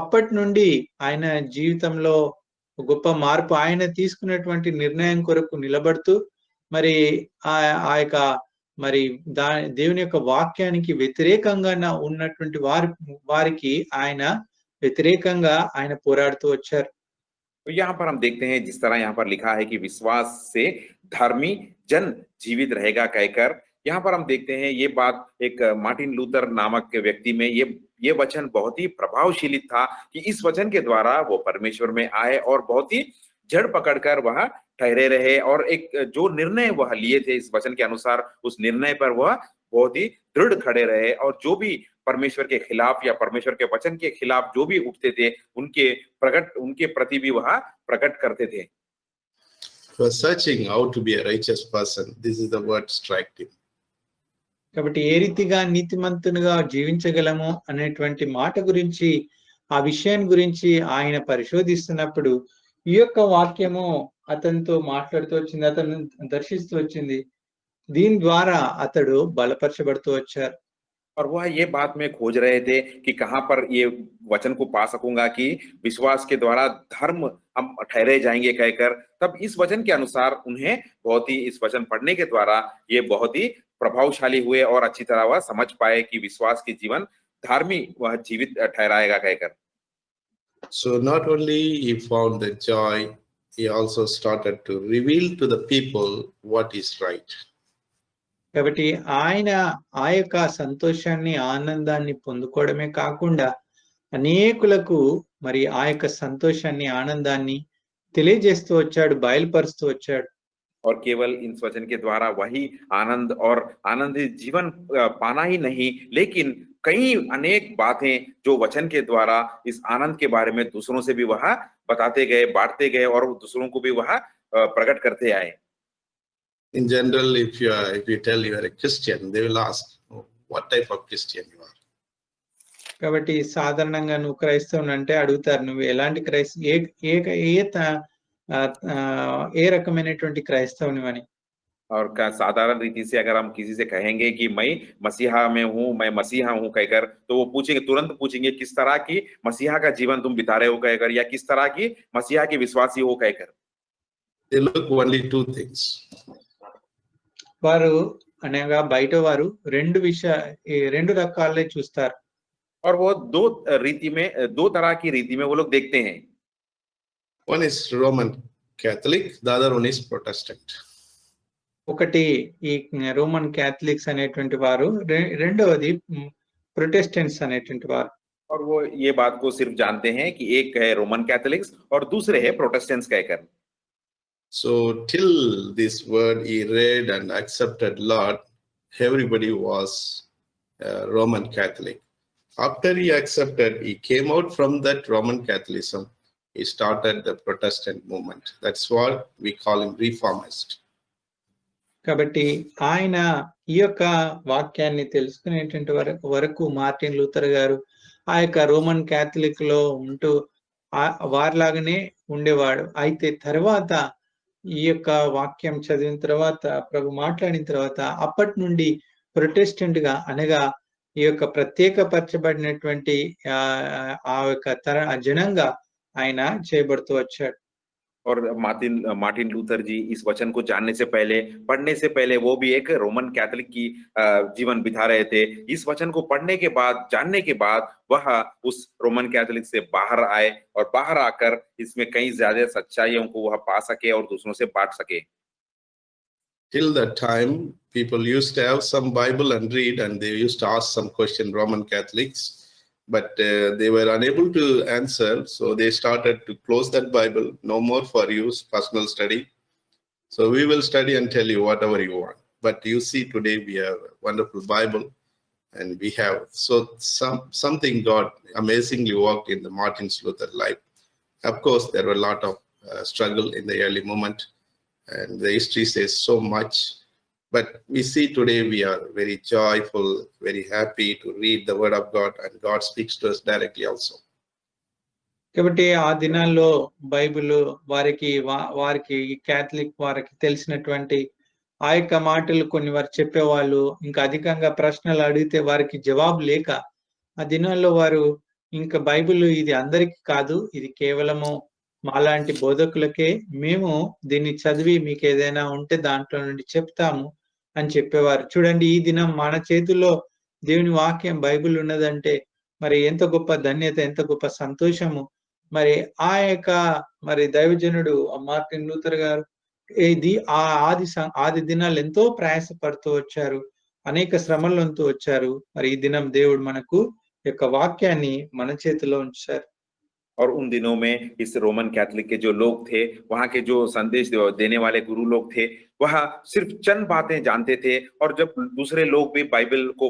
Speaker 2: అప్పటి నుండి ఆయన జీవితంలో గొప్ప మార్పు, ఆయన తీసుకున్నటువంటి నిర్ణయం కొరకు నిలబడుతూ మరి ఆ యొక్క మరి దేవుని యొక్క వాక్యానికి వ్యతిరేకంగా ఉన్నటువంటి వారికి ఆయన వ్యతిరేకంగా ఆయన పోరాడుతూ వచ్చారు.
Speaker 3: तो यहाँ पर हम देखते हैं जिस तरह यहाँ पर लिखा है कि विश्वास से धर्मी जन जीवित रहेगा कहकर, यहाँ पर हम देखते हैं ये बात एक मार्टिन लूथर नामक व्यक्ति में ये वचन बहुत ही प्रभावशील था कि इस वचन के द्वारा वो परमेश्वर में आए और बहुत ही जड़ पकड़कर वह ठहरे रहे, और एक जो निर्णय वह लिए थे इस वचन के अनुसार उस निर्णय पर वह बहुत ही दृढ़ खड़े रहे, और जो भी परमेश्वर के खिलाफ या परमेश्वर के वचन के खिलाफ जो भी उठते थे उनके प्रति भी वह प्रकट करते थे।
Speaker 1: For searching how to be a righteous person, this is the word strike him.
Speaker 2: కాబట్టి ఏ రీతిగా నీతిమంతునిగా జీవించగలము అనేటువంటి మాట గురించి, ఆ విషయాన్ని గురించి ఆయన పరిశోధిస్తున్నప్పుడు ఈ యొక్క వాక్యము అతనితో మాట్లాడుతూ వచ్చింది, అతను దర్శిస్తూ వచ్చింది. దీని ద్వారా అతడు బలపరచబడుతూ వచ్చారు.
Speaker 3: और वह ये बात में खोज रहे थे कि कहां पर ये वचन को पा सकूंगा कि विश्वास के द्वारा धर्म हम ठहरे जाएंगे कहकर, तब इस वचन के अनुसार उन्हें बहुत ही इस वचन पढ़ने के द्वारा ये बहुत ही प्रभावशाली हुए और अच्छी तरह वह समझ पाए कि विश्वास के जीवन धार्मिक वह जीवित ठहराएगा कहकर।
Speaker 1: So not only he found the joy, he also started to reveal to the people what is right.
Speaker 2: కాబట్టి ఆయన ఆ యొక్క సంతోషాన్ని, ఆనందాన్ని పొందుకోవడమే కాకుండా అనేకులకు మరి ఆ యొక్క సంతోషాన్ని, ఆనందాన్ని తెలియజేస్తూ వచ్చాడు, బయలుపరుస్తూ వచ్చాడు.
Speaker 3: और केवल इन वचन के द्वारा वही आनंद और आनंदित जीवन पाना ही नहीं, लेकिन कई अनेक बातें जो वचन के द्वारा इस आनंद के बारे में दूसरों से भी वह बताते गए, बांटते गए और दूसरों को भी वह प्रकट करते आए।
Speaker 1: In general, if you tell you are a Christian, they will ask, oh, what type of Christian you are.
Speaker 2: కాబట్టి సాధారణంగా నువ్వు క్రైస్తవుని అంటే అడుగుతారు, నువ్వు ఎలాంటి ఏ రకమైనటువంటి క్రైస్తవుని అని.
Speaker 3: और साधारण रीति से अगर हम किसी से कहेंगे कि मैं मसीहा में हूँ, मैं मसीहा हूँ कहकर, तो वो पूछेंगे, तुरंत पूछेंगे किस तरह की मसीहा का जीवन तुम बिता रहे हो कहकर, या किस तरह की मसीहा के विश्वासी हो कहकर।
Speaker 1: They look only two things.
Speaker 2: వారు అనగా బయట వారు రెండు రకాలే చూస్తారు.
Speaker 3: और वो दो तरह की रीति में वो लोग देखते हैं।
Speaker 1: One is Roman Catholic, the other one is Protestant.
Speaker 2: ఒకటి ఈ రోమన్ క్యాథలిక్స్ అనేటువంటి వారు, రెండవది ప్రొటెస్టెంట్స్ అనేటువంటి వారు.
Speaker 3: और वो ये बात को सिर्फ जानते हैं कि एक है रोमन कैथोलिक्स और दूसरे है प्रोटेस्टेंट्स कहकर।
Speaker 1: So till this word he read and accepted Lord, everybody was Roman Catholic. After he accepted, he came out from that Roman Catholicism. He started the Protestant movement. That's what we call him reformist.
Speaker 2: కాబట్టి ఆయన ఈ యొక్క వాక్యాన్ని తెలుసుకునేటువంటి వరకు Martin Luther గారు ఆ యొక్క రోమన్ క్యాథలిక్ లో ఉంటూ వారిలాగానే ఉండేవాడు. అయితే తర్వాత ఈ యొక్క వాక్యం చదివిన తర్వాత, ప్రభు మాట్లాడిన తర్వాత అప్పటి నుండి ప్రొటెస్టెంట్ గా, అనగా ఈ యొక్క ప్రత్యేకపరచబడినటువంటి ఆ యొక్క జనంగా ఆయన చేయబడుతూ వచ్చాడు.
Speaker 3: और मार्टिन लूथर जी इस वचन को जानने से पहले, पढ़ने से पहले वो भी एक रोमन कैथोलिक की जीवन बिता रहे थे। इस वचन को पढ़ने के बाद, जानने के बाद वह उस रोमन कैथोलिक से बाहर आए और बाहर आकर इसमें कई ज्यादा सच्चाइयों को वह पा सके और दूसरों से बांट सके।
Speaker 1: Till that time, people used to have some Bible and read, and they used to ask some question, Roman Catholics, but they were unable to answer. So they started to close that Bible, no more for use, personal study. So we will study and tell you whatever you want. But you see today we have a wonderful Bible, and we have something God amazingly worked in the Martin Luther life. Of course, there were a lot of struggle in the early moment, and the history says so much. But we see today we are very joyful, very happy to read the word of God, and God speaks to us directly also.
Speaker 2: కాబట్టి ఆ దినాల్లో Bible వారికి Catholic వారికి తెలిసినటువంటి ఆ యొక్క మాటలు కొన్ని వారు చెప్పేవాళ్ళు. ఇంకా అధికంగా ప్రశ్నలు అడిగితే వారికి జవాబు లేక ఆ దినాల్లో వారు ఇంకా బైబిల్ ఇది అందరికీ కాదు, ఇది కేవలము మాలాంటి బోధకులకే, మేము దీన్ని చదివి మీకు ఏదైనా ఉంటే దాంట్లో నుండి చెప్తాము అని చెప్పేవారు. చూడండి, ఈ దినం మన చేతుల్లో దేవుని వాక్యం బైబిల్ ఉన్నదంటే మరి ఎంత గొప్ప ధన్యత, ఎంత గొప్ప సంతోషము. మరి ఆ యొక్క మరి దైవజనుడు మార్టిన్ లూథర్ గారు ఇది ఆది దినాలు ఎంతో ప్రయాసపడుతూ వచ్చారు, అనేక శ్రమలంతో వచ్చారు. మరి ఈ దినం దేవుడు మనకు యొక్క వాక్యాన్ని మన చేతిలో ఉంచారు.
Speaker 3: और उन दिनों में इस रोमन कैथोलिक के जो लोग थे, वहां के जो संदेश देने वाले गुरु लोग थे, वह सिर्फ चंद बातें जानते थे। और जब दूसरे लोग भी बाइबल को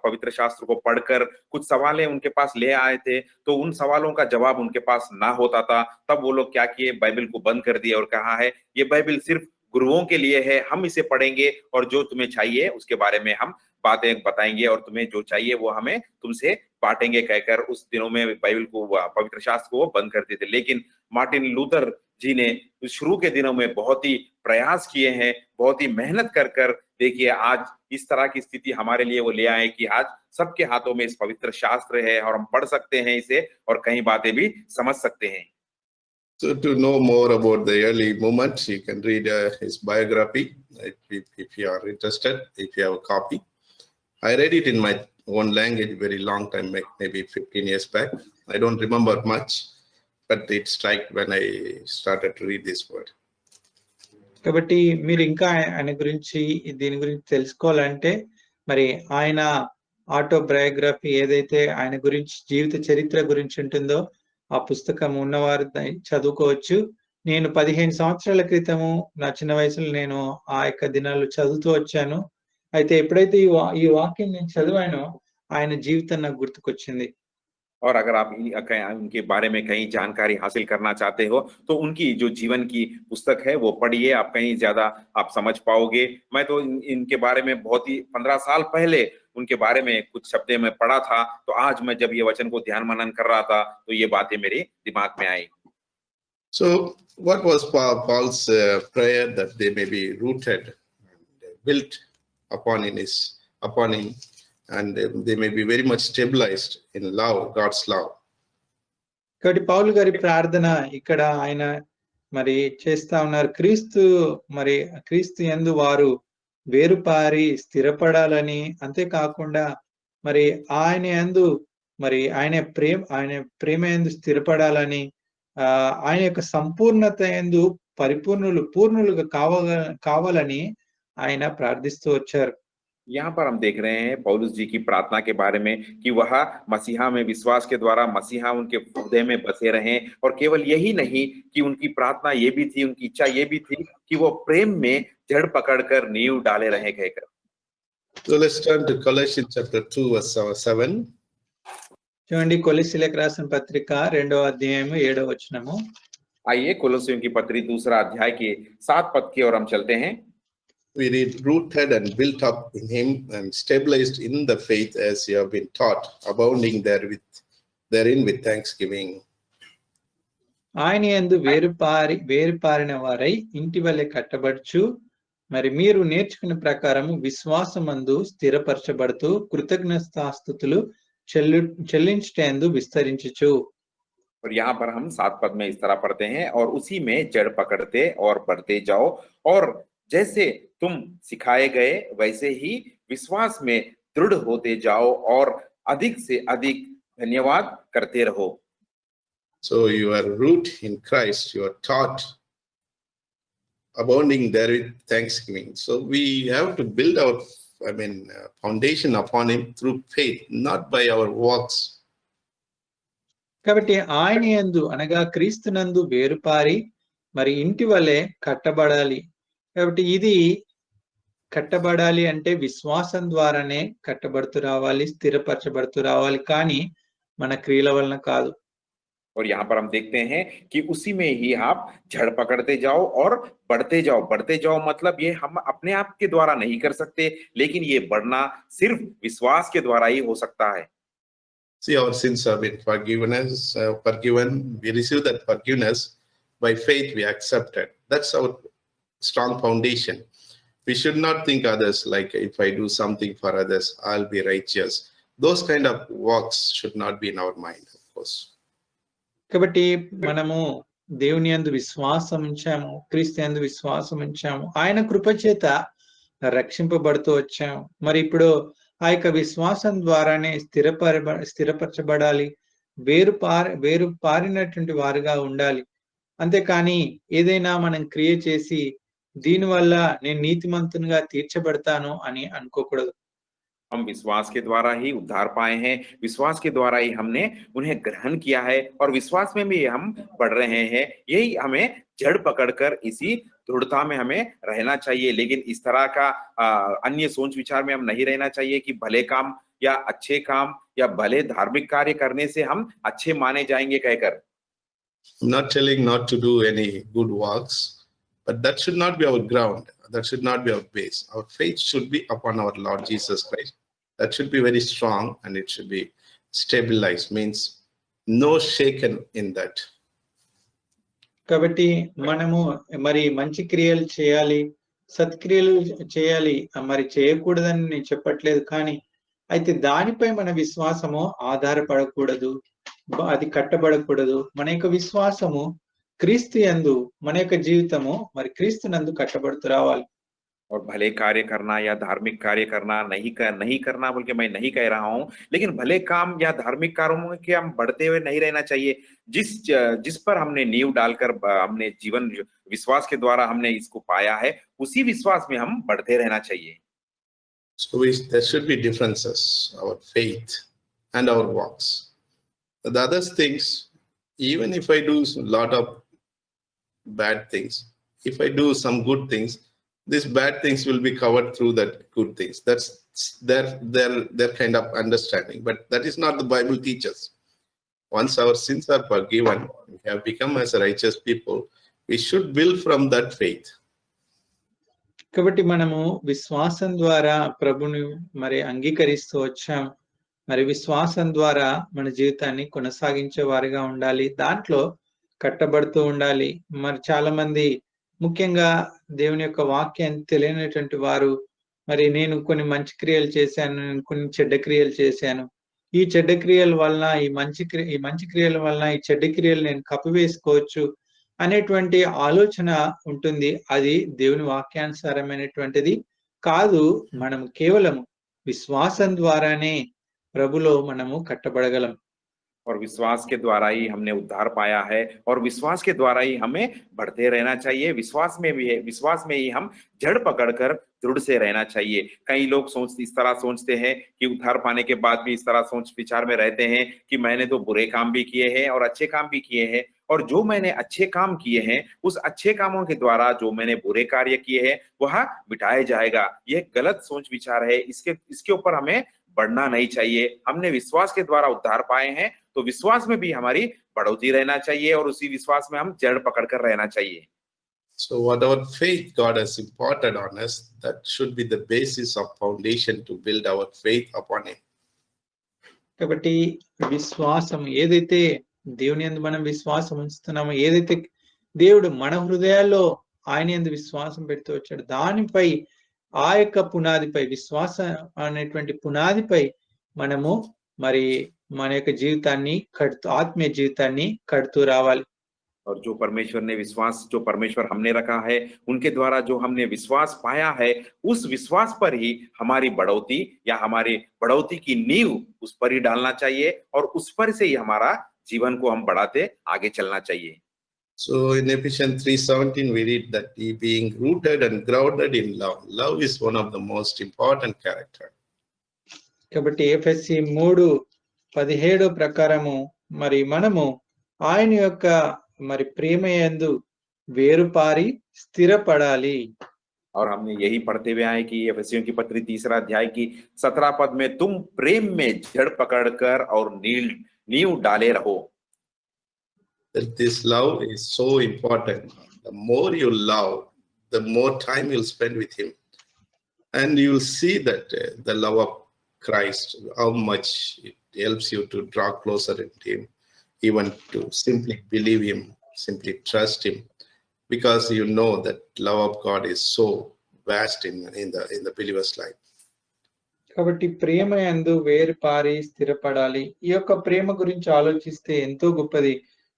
Speaker 3: पवित्र शास्त्र को पढ़कर कुछ सवालें उनके पास ले आए थे, तो उन सवालों का जवाब उनके पास ना होता था। तब वो लोग क्या किए, बाइबल को बंद कर दिए और कहा है ये बाइबल सिर्फ गुरुओं के लिए है, हम इसे पढ़ेंगे और जो तुम्हें चाहिए उसके बारे में हम बातें बताएंगे और तुम्हें जो चाहिए वो हमें तुमसे बांटेंगे, कहकर उस दिनों में बाइबल को, पवित्र शास्त्र को वो बंद करते थे। लेकिन मार्टिन लूथर जी ने शुरू के दिनों में बहुत ही प्रयास किए हैं, बहुत ही मेहनत कर देखिए आज इस तरह की स्थिति हमारे लिए वो ले आए कि आज सबके हाथों में इस पवित्र शास्त्र है और हम पढ़ सकते हैं इसे और कई बातें भी समझ सकते हैं।
Speaker 1: So to know more about the early movement, you can read his biography if you are interested, if you have a copy. I read it in my own language very long time, maybe 15 years back. I don't remember much, but it struck when I started to read this word.
Speaker 2: కాబట్టి మీరు ఇంకా ఆయన గురించి దీని గురించి తెలుసుకోవాలంటే మరి ఆయన ఆటోబయోగ్రఫీ ఏదైతే ఆయన గురించి జీవిత చరిత్ర గురించి ఉంటుందో ఆ పుస్తకం ఉన్నవారు చదువుకోవచ్చు. నేను 15 సంవత్సరాల క్రితము నా చిన్న వయసులో నేను ఆ యొక్క దినాలు చదువుతూ వచ్చాను. అయితే ఎప్పుడైతే ఈ వాక్యం నేను చదివానో ఆయన జీవితం నాకు గుర్తుకొచ్చింది.
Speaker 3: और अगर आप उनके बारे में कहीं जानकारी हासिल करना चाहते हो तो उनकी जो जीवन की पुस्तक है वो पढ़िए, आप कहीं ज्यादा आप समझ पाओगे। मैं तो इनके बारे में बहुत ही 15 साल पहले उनके बारे में कुछ शब्दों में पढ़ा था, तो आज मैं जब ये वचन को ध्यान मनन कर रहा था तो ये बातें मेरे दिमाग में आई।
Speaker 1: So what was Paul's prayer? That they may be rooted and built upon him, and they may be very much stabilized in love, God's love.
Speaker 2: కాబట్టి పౌలు గారి ప్రార్థన ఇక్కడ ఆయన మరి చేస్తా ఉన్నారు, క్రీస్తు యందు వారు వేరుపారి స్థిరపడాలని, అంతేకాకుండా మరి ఆయన యందు మరి ఆయన ప్రేమ యందు స్థిరపడాలని, ఆయన యొక్క సంపూర్ణత యందు పూర్ణులుగా కావాలని ఆయన ప్రార్థిస్తూ వచ్చారు.
Speaker 3: यहाँ पर हम देख रहे हैं पौलुस जी की प्रार्थना के बारे में कि वह मसीहा में विश्वास के द्वारा मसीहा उनके हृदय में बसे रहें। और केवल यही नहीं कि उनकी प्रार्थना ये भी थी, उनकी इच्छा ये भी थी कि वो प्रेम में जड़ पकड़कर नींव डाले रहें कहकर।
Speaker 1: So let's turn to Colossians chapter 2 verse 7.
Speaker 2: చూడండి, కొలస్సీలకు రాసిన పత్రిక 2వ అధ్యాయం 7వ వచనము.
Speaker 3: आइए कोलोसियों की पत्री 2 अध्याय के 7 पद की ओर हम चलते हैं।
Speaker 1: We read, rooted and built up in him and stabilized in the faith as you have been taught, abounding therein with thanksgiving.
Speaker 2: ఆయన యందు వేరుపారిన వారై ఇంటి వలె కట్టబడుచు మరి మీరు నేర్చుకున్న ప్రకారము విశ్వాసమందు స్థిరపరచబడుతూ కృతజ్ఞతాస్తుతులు చెల్లించుటందు విస్తరించుచు.
Speaker 3: और यहाँ पर हम 7 पद में इस तरह पढ़ते हैं, और उसी में जड़ पकड़ते और बढ़ते जाओ, और जैसे तुम सिखाए गए वैसे ही विश्वास में दृढ़ होते जाओ, और अधिक से अधिक धन्यवाद करते रहो.
Speaker 1: So your root in Christ, you are taught abounding there with thanksgiving. So we have to build our, foundation upon Him through faith, not by our works.
Speaker 2: కాబట్టి ఆయన యందు అనగా క్రీస్తునందు వేరుపారి మరి ఇంటి వలె కట్టబడాలి. కాబట్టి ఇది కట్టబడాలి అంటే విశ్వాసం ద్వారానే కట్టబడుతూ రావాలి, స్థిరపరచబడుతూ రావాలి, కానీ మన క్రియల వలన కాదు.
Speaker 3: और यहाँ पर हम देखते हैं कि उसी में ही आप जड़ पकड़ते जाओ और बढ़ते जाओ. बढ़ते जाओ मतलब ये हम अपने आप के द्वारा नहीं कर सकते, लेकिन ये बढ़ना सिर्फ विश्वास के द्वारा ही हो सकता है.
Speaker 1: See, our sins have been forgiven. We receive that forgiveness by faith. We accept it. That's our strong foundation. We should not think others like, if I do something for others, I'll be righteous. Those kind of works should not be in our mind, of course.
Speaker 2: కాబట్టి మనము దేవుని యందు విశ్వాసం ఉంచాము, క్రీస్తు యందు విశ్వాసం ఉంచాము, ఆయన కృపచేత రక్షింపబడుతూ వచ్చాము. మరి ఇప్పుడు ఆ యొక్క విశ్వాసం ద్వారానే స్థిరపరచబడాలి, వేరు పారినటువంటి వారుగా ఉండాలి. అంతేకాని ఏదైనా మనం క్రియ చేసి దీనివల్ల నేను నీతిమంతునిగా తీర్చబడతాను అని అనుకోకూడదు.
Speaker 3: हम विश्वास के द्वारा ही उद्धार पाए हैं, विश्वास के द्वारा ही हमने उन्हें ग्रहण किया है, और विश्वास में भी हम बढ़ रहे हैं. यही हमें जड़ पकड़कर इसी दृढ़ता में हमें रहना चाहिए. लेकिन इस तरह का अन्य सोच विचार में हम नहीं रहना चाहिए कि भले काम या अच्छे काम या भले धार्मिक कार्य करने से हम अच्छे माने जाएंगे कहकर.
Speaker 1: I'm not telling not to do any good works, but that should not be our ground. That should not be our base. Our faith should be upon our Lord Jesus Christ. That should be very strong, and it should be stabilized, means no shaken in that.
Speaker 2: కాబట్టి మనము మరి మంచి క్రియలు చేయాలి, సత్క్రియలు చేయాలి, మరి చేయకూడదని నేను చెప్పట్లేదు, కానీ అయితే దానిపై మన విశ్వాసము ఆధారపడకూడదు, అది కట్టబడకూడదు. మన యొక్క విశ్వాసము క్రీస్తు యందు, మన యొక్క జీవితము మరి క్రీస్తు నందు కట్టబడుతూ రావాలి.
Speaker 3: और भले कार्य करना या धार्मिक कार्य करना नहीं करना बल्कि मैं नहीं कह रहा हूं, लेकिन भले काम या धार्मिक कार्यों के हम बढ़ते हुए नहीं रहना चाहिए. जिस पर हमने नींव डालकर हमने जीवन विश्वास के द्वारा हमने इसको पाया है, उसी विश्वास में हम बढ़ते रहना चाहिए.
Speaker 1: So there should be differences, our faith and our works. The other things, even if I do a lot of bad things, if I do some good things, these bad things will be covered through that good things. That's their kind of understanding, but that is not the Bible teaches. Once our sins are forgiven, we have become as a righteous people, we should build from that faith.
Speaker 2: కాబట్టి మనము విశ్వాసం ద్వారా ప్రభుని మరి అంగీకరిస్తూ వచ్చాం. మరి విశ్వాసం ద్వారా మన జీవితాన్ని కొనసాగించే వారిగా ఉండాలి, దాంట్లో కట్టబడుతూ ఉండాలి. మరి చాలా మంది ముఖ్యంగా దేవుని యొక్క వాక్యాన్ని తెలియనటువంటి వారు, మరి నేను కొన్ని మంచి క్రియలు చేశాను, నేను కొన్ని చెడ్డ క్రియలు చేశాను, ఈ చెడ్డ క్రియల వలన ఈ మంచి క్రియల వలన ఈ చెడ్డ క్రియలు నేను కప్పివేసుకోవచ్చు అనేటువంటి ఆలోచన ఉంటుంది. అది దేవుని వాక్యానుసారమైనటువంటిది కాదు. మనం కేవలం విశ్వాసం ద్వారానే ప్రభులో మనము కట్టబడగలం.
Speaker 3: और विश्वास के द्वारा ही हमने उद्धार पाया है, और विश्वास के द्वारा ही हमें बढ़ते रहना चाहिए. विश्वास में ही हम जड़ पकड़कर दृढ़ से रहना चाहिए. कई लोग इस तरह सोचते हैं कि उद्धार पाने के बाद भी इस तरह सोच विचार में रहते हैं कि मैंने तो बुरे काम भी किए हैं और अच्छे काम भी किए हैं, और जो मैंने अच्छे काम किए हैं उस अच्छे कामों के द्वारा जो मैंने बुरे कार्य किए हैं वह मिटाया जाएगा. यह गलत सोच विचार है. इसके ऊपर हमें बढ़ना नहीं चाहिए. हमने विश्वास के द्वारा उद्धार पाए हैं, तो विश्वास में भी हमारी बढ़ोतरी रहना चाहिए, और उसी विश्वास में हम जड़ पकड़कर रहना चाहिए.
Speaker 1: So whatever faith God has imparted on us, that should be the basis of foundation to build our faith upon Him.
Speaker 2: కాబట్టి విశ్వాసం ఏదైతే దేవుని యందు మనం విశ్వాసం ఉంచుతున్నామో, ఏదైతే దేవుడు మన హృదయాల్లో ఆయన యందు విశ్వాసం పెడుతూ వచ్చాడు. దానిపై ఆ యొక్క పునాదిపై విశ్వాసం అనేటువంటి పునాదిపై మనము మరి మన యొక్క జీవితాన్ని ఆత్మీయ జీవితాన్ని కడుతూ రావాలి.
Speaker 3: और जो परमेश्वर ने विश्वास जो परमेश्वर हमने रखा है उनके द्वारा जो हमने विश्वास पाया है उस विश्वास पर ही हमारी बढ़ोतरी या हमारी बढ़ोतरी की नींव उस पर ही डालना चाहिए और उस पर से ही हमारा जीवन को हम बढ़ाते आगे चलना चाहिए.
Speaker 1: So in Ephesians 3:17 we read that he being rooted and grounded in love. Love is one of the most important character.
Speaker 2: కాబట్టి ఎఫెసీ 3:17 ప్రకారము మరి మనము ఆయన యొక్క మరి ప్రేమ యందు వేరుపారి స్థిరపడాలి.
Speaker 3: और हमने यही पढ़ते हुए आए कि एफेसियों की पत्री 3 अध्याय की 17 पद में तुम प्रेम में जड़ पकड़कर और नींव डाले रहो.
Speaker 1: That this love is so important. The more you love, the more time you'll spend with him, and you'll see that the love of Christ, how much it helps you to draw closer to him, even to simply believe him, simply trust him, because you know that love of God is so vast in the believer's life.
Speaker 2: కాబట్టి ప్రేమ యందు వేరుపారి స్థిరపడాలి. ఈ యొక్క ప్రేమ గురించి ఆలోచిస్తే ఎంతో గొప్పది.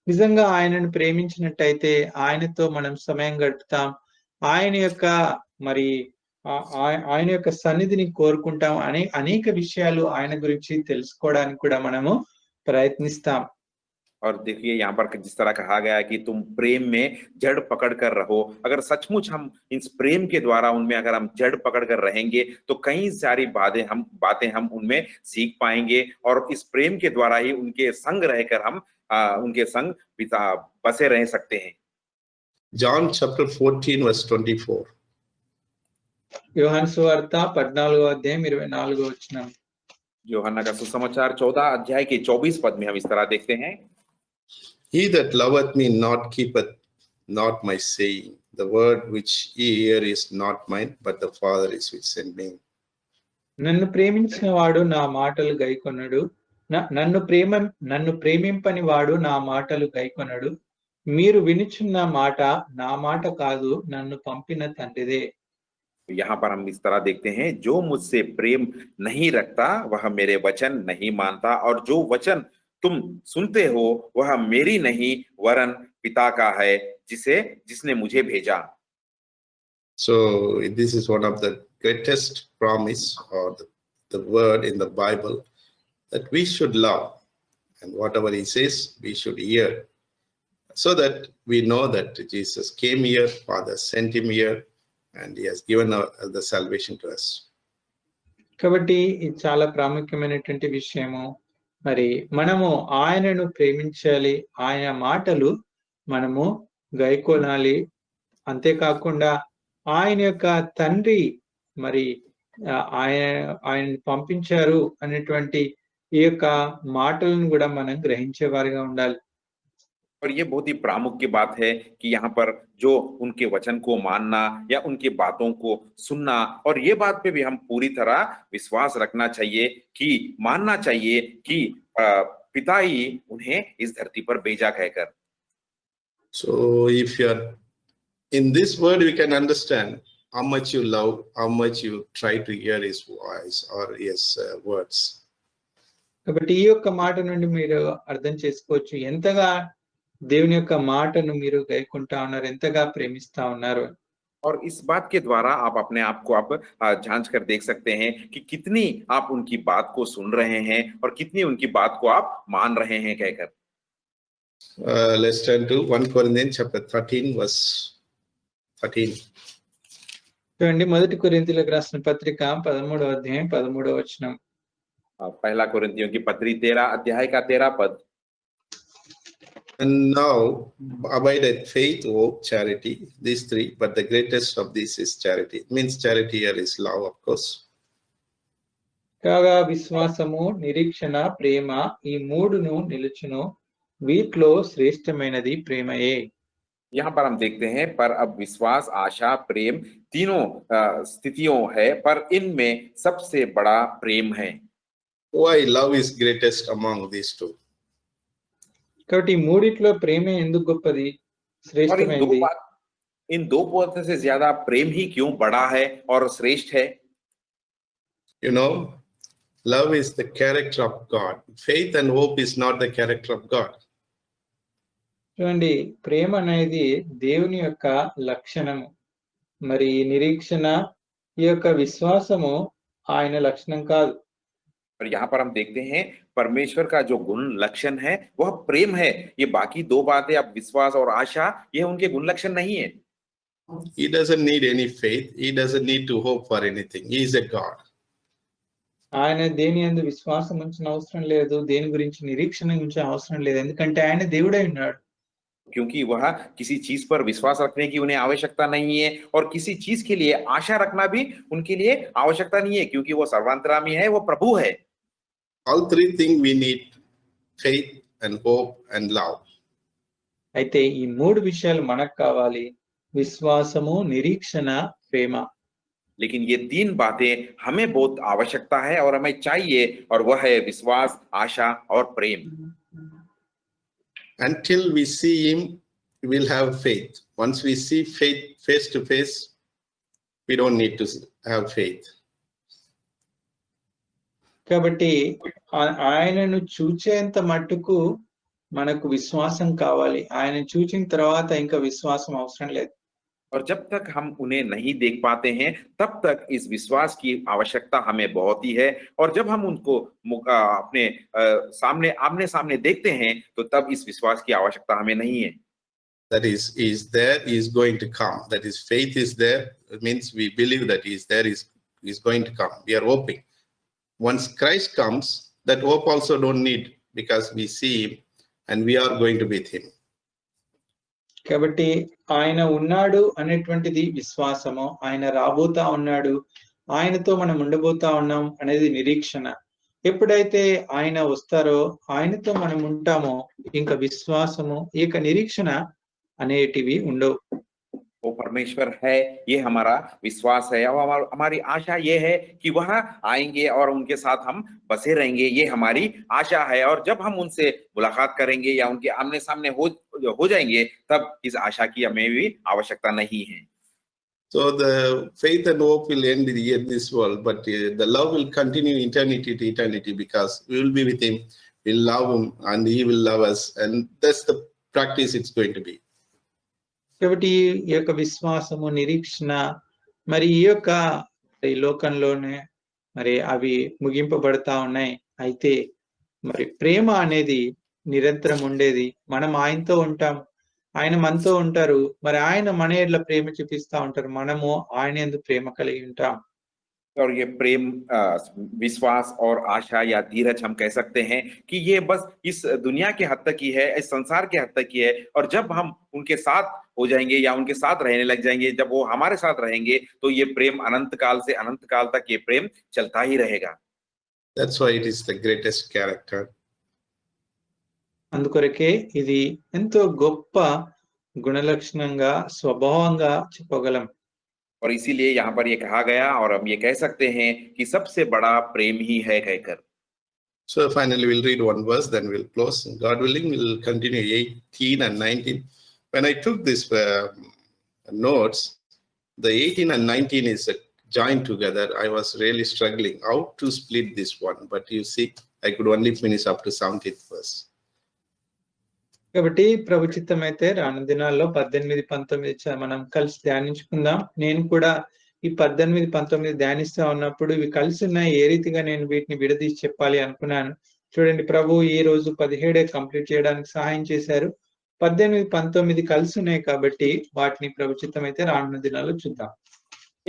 Speaker 2: నిజంగా ఆయనను ప్రేమించినట్టయితే ఆయనతో మనం సమయం గడుపుతాం. ఆయన యొక్క మరి ఆయన యొక్క సన్నిధిని కోరుకుంటాం. అనేక విషయాలు ఆయన గురించి తెలుసుకోవడానికి కూడా మనము ప్రయత్నిస్తాం.
Speaker 3: और देखिए यहाँ पर जिस तरह कहा गया है कि तुम प्रेम में जड़ पकड़ कर रहो, अगर सचमुच हम इस प्रेम के द्वारा उनमें अगर हम जड़ पकड़ कर रहेंगे तो कई सारी बातें हम उनमें सीख पाएंगे और इस प्रेम के द्वारा ही उनके संग रहकर हम उनके संग बसे रह सकते हैं.
Speaker 1: John chapter 14 verse 24.
Speaker 2: యోహాను సువార్త 14వ అధ్యాయం 24వ వచనం.
Speaker 3: यूहन्ना का सुसमाचार 14 अध्याय के 24 पद में हम इस तरह देखते हैं.
Speaker 1: He that loveth me not keepeth not my saying. The word which ye hear is not mine, but the Father is which sent me.
Speaker 2: నన్ను ప్రేమించిన వాడు నా మాటలు గైకొనడు. నన్ను ప్రేమింపని వాడు నా మాటలు గైకొనడు. మీరు వినుచున్న మాట నా మాట కాదు, నన్ను పంపిన తండ్రిదే.
Speaker 3: यहाँ पर हम इस तरह देखते हैं, जो मुझसे प्रेम नहीं रखता वह मेरे वचन नहीं मानता, और जो वचन तुम सुनते हो वह मेरी नहीं वरन पिता का है जिसने मुझे भेजा.
Speaker 1: So this is one of the greatest promise or the word in the Bible, that we should love, and whatever he says we should hear, so that we know that Jesus came here, Father sent him here, and he has given the salvation to us.
Speaker 2: కాబట్టి ఇది చాలా ప్రాముఖ్యమైనటువంటి విషయము. మరి మనము ఆయనను ప్రేమించాలి, ఆయన మాటలు మనము గైకొనాలి. అంతేకాకుండా ఆయన యొక్క తండ్రి మరి ఆయన పంపించారు అనేటువంటి ఈ యొక్క మాటలను కూడా మనం గ్రహించేవారిగా ఉండాలి.
Speaker 3: और ये बहुत ही प्रामुख्य बात है कि यहाँ पर जो उनके वचन को मानना या उनकी बातों को सुनना, और ये बात पे भी हम पूरी तरह विश्वास रखना चाहिए कि मानना चाहिए कि पिता ही उन्हें इस धरती पर भेजा कहकर.
Speaker 1: So if you are in this word, we can understand how much you love, how much you try to hear his voice or his words.
Speaker 2: కాబట్టి ఈ యొక్క మాట నుండి మీరు అర్థం చేసుకోవచ్చు ఎంతగా దేవుని యొక్క మాటను మీరు గైకుంటా ఉన్నారు, ఎంతగా ప్రేమిస్తా ఉన్నారు.
Speaker 3: और इस बात के द्वारा आप अपने आप को आप जांच कर देख सकते हैं कि कितनी आप उनकी बात को सुन रहे हैं और कितनी उनकी बात को आप मान रहे हैं कहकर.
Speaker 1: Let's turn to 1 Corinthians chapter 13 verse 13.
Speaker 2: చూడండి, 1 కొరింథీయులకు రాసిన పత్రిక 13వ అధ్యాయం 13వ వచనం.
Speaker 3: पहला कोरिन्थियों की पत्री 13 अध्याय का 13 पद.
Speaker 1: And now abideth faith, hope, charity, these three, but the greatest of these is charity. It means charity here is love, of course.
Speaker 2: కాగా విశ్వాసము, నిరీక్షణ, ప్రేమ ఈ మూడును నిలుచును, వీటిలో శ్రేష్టమైనది ప్రేమయే.
Speaker 3: यहाँ पर हम देखते हैं, पर अब विश्वास, आशा, प्रेम तीनों स्थितियों है, पर इनमें सबसे बड़ा प्रेम है.
Speaker 1: Why love is greatest among these two?
Speaker 2: కాబట్టి మూడిట్లో ప్రేమ ఎందుకు గొప్పది, శ్రేష్టమైనది?
Speaker 3: इन दो पद से ज्यादा प्रेम ही क्यों बड़ा है और श्रेष्ठ है?
Speaker 1: You know, love is the character of God. Faith and hope is not the character of God.
Speaker 2: చూడండి, ప్రేమ అనేది దేవుని యొక్క లక్షణము. మరి నిరీక్షణ, ఈ యొక్క విశ్వాసము ఆయన లక్షణం కాదు.
Speaker 3: और यहाँ पर हम देखते हैं परमेश्वर का जो गुण लक्षण है वह प्रेम है। ये बाकी दो बातें, अब विश्वास और आशा, ये उनके गुण लक्षण नहीं है।
Speaker 1: He doesn't need any faith. He doesn't need to hope for anything. He is a God.
Speaker 2: ఆయన దేని యందు విశ్వాసం ఉంచిన అవసరం లేదు, దేని గురించి నిరీక్షణ ఉంచిన అవసరం లేదు, ఎందుకంటే ఆయన దేవుడై ఉన్నాడు.
Speaker 3: क्योंकि वह किसी चीज पर विश्वास रखने की उन्हें आवश्यकता नहीं है और किसी चीज के लिए आशा रखना भी उनके लिए आवश्यकता नहीं है, क्योंकि वो सर्वांतरामी है, वो प्रभु है।
Speaker 1: All three things we need: faith and hope and love.
Speaker 2: అయితే ఈ మూడు విషయాలు మనకు కావాలి: విశ్వాసము, నిరీక్షణ, ప్రేమ.
Speaker 3: लेकिन ये तीन बातें हमें बहुत आवश्यकता है और हमें चाहिए, और वह है विश्वास, आशा और प्रेम।
Speaker 1: Until we see him, we will have faith. Once we see faith face to face, we don't need to have faith.
Speaker 2: కాబట్టి ఆయనను చూచేంత మట్టుకు మనకు విశ్వాసం కావాలి. ఆయన చూచిన తర్వాత ఇంకా విశ్వాసం అవసరం లేదు.
Speaker 3: और जब तक हम उन्हें नहीं देख पाते हैं तब तक इस विश्वास की आवश्यकता हमें बहुत ही है, और जब हम उनको अपने सामने आमने सामने देखते हैं तो तब इस विश्वास की आवश्यकता हमें नहीं है।
Speaker 1: That is there, he is going to come. That is, faith is there. It means we believe that he is there, he is going to come. We are hoping. Once Christ comes, that hope also don't need, because we see him and we are going to be with him.
Speaker 2: కాబట్టి ఆయన ఉన్నాడు అనేటువంటిది విశ్వాసము, ఆయన రాబోతా ఉన్నాడు, ఆయనతో మనం ఉండబోతా ఉన్నాం అనేది నిరీక్షణ. ఎప్పుడైతే ఆయన వస్తారో, ఆయనతో మనం ఉంటామో, ఇంకా విశ్వాసము, ఇక నిరీక్షణ అనేటివి ఉండవు.
Speaker 3: वो परमेश्वर है, ये हमारा विश्वास है, और हमारी आशा ये है कि वह आएंगे और उनके साथ हम बसे रहेंगे, ये हमारी आशा है। और जब हम उनसे मुलाकात करेंगे या उनके आमने सामने हो जाएंगे, तब इस आशा की हमें भी आवश्यकता नहीं है।
Speaker 1: So the faith and hope will end in this world, but the love will continue eternity to eternity, because we will be with him, we'll love him and he will love us, and that's the practice it's going to be.
Speaker 2: కాబట్టి ఈ యొక్క విశ్వాసము, నిరీక్షణ, మరి ఈ యొక్క ఈ లోకంలోనే మరి అవి ముగింపబడతా ఉన్నాయి. అయితే మరి ప్రేమ అనేది నిరంతరం ఉండేది. మనం ఆయనతో ఉంటాం, ఆయన మనతో ఉంటారు. మరి ఆయన మన ఎడల ప్రేమ చూపిస్తా ఉంటారు, మనము ఆయన యందు ప్రేమ కలిగి ఉంటాం.
Speaker 3: और ये प्रेम, विश्वास और आशा या धीरज हम कह सकते हैं कि ये बस इस दुनिया के हद तक ही है, इस संसार के हद तक ही है। और जब हम उनके साथ हो जाएंगे या उनके साथ रहने लग जाएंगे, जब वो हमारे साथ रहेंगे, तो ये प्रेम अनंत काल से अनंत काल तक ये प्रेम चलता ही रहेगा।
Speaker 1: That's why it is the greatest character.
Speaker 2: అందుకొరకే ఇది ఎంతో గొప్ప గుణలక్షణంగా, స్వభావంగా చెప్పగలం.
Speaker 3: और इसीलिए यहाँ पर ये कहा गया, और हम ये कह सकते हैं कि सबसे बड़ा प्रेम ही है कहकर।
Speaker 1: So finally we'll read one verse, then we'll close. God willing, we'll continue 18 and 19. When I took this notes, the 18 and 19 is joined together. I was really struggling how to split this one, but you see, I could only finish up to 17th verse.
Speaker 2: కాబట్టి ప్రభు చిత్తమైతే రాను దినాల్లో 18, 19 మనం కలిసి ధ్యానించుకుందాం. నేను కూడా ఈ 18, 19 ధ్యానిస్తా ఉన్నప్పుడు ఇవి కలిసి ఉన్నాయి, ఏ రీతిగా నేను వీటిని విడదీసి చెప్పాలి అనుకున్నాను. చూడండి, ప్రభు ఈ రోజు 17 కంప్లీట్ చేయడానికి సహాయం చేశారు. 18, 19 కలిసి ఉన్నాయి కాబట్టి వాటిని ప్రభు చిత్తమైతే రానున్న దినాల్లో చూద్దాం.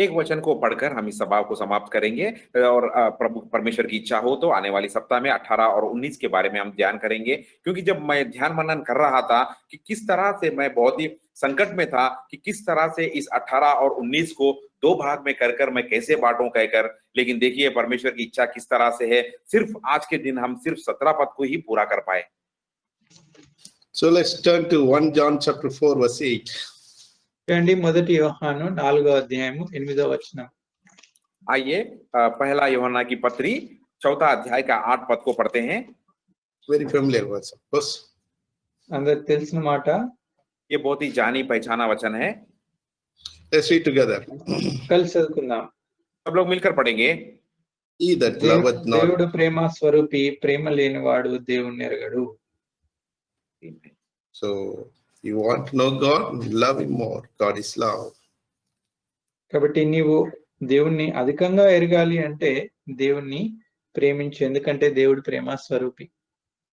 Speaker 3: एक वचन को पढ़कर हम इस सभा को समाप्त करेंगे, और प्रभु परमेश्वर की इच्छा हो तो आने वाली सप्ताह में 18 और 19 के बारे में हम ध्यान करेंगे। क्योंकि जब मैं ध्यान मनन कर रहा था कि किस तरह से मैं बहुत ही संकट में था कि किस तरह से इस 18 और 19 को दो भाग में कर मैं कैसे बांटूं कहकर, लेकिन देखिए परमेश्वर की इच्छा किस तरह से है, सिर्फ आज के दिन हम सिर्फ 17 पद को ही पूरा कर पाए।
Speaker 1: So let's turn to 1 John chapter 4 verse 8.
Speaker 2: చూడండి, 1 యోహాను 4వ అధ్యాయము 8వ వచనం.
Speaker 3: आइए पहला यूहन्ना की पत्री 4 अध्याय का 8 पद को पढ़ते हैं।
Speaker 1: Very familiar verse, of course.
Speaker 2: అందరికి తెలిసిన మాట.
Speaker 3: ये बहुत ही जानी पहचाना वचन है।
Speaker 1: Let's read together.
Speaker 2: కలిసి చదువుకుందాం.
Speaker 3: सब लोग मिलकर पढ़ेंगे.
Speaker 1: He that loveth not.
Speaker 2: దేవుడు ప్రేమ స్వరూపి, ప్రేమ లేనివాడు దేవుణ్ణి ఎరగడు.
Speaker 1: So you want to know God, love him more. God is love.
Speaker 2: కాబట్టి నీవు దేవుణ్ణి అధికంగా ఎరగాలి అంటే దేవుణ్ణి ప్రేమించు, ఎందుకంటే దేవుడు ప్రేమ స్వరూపి.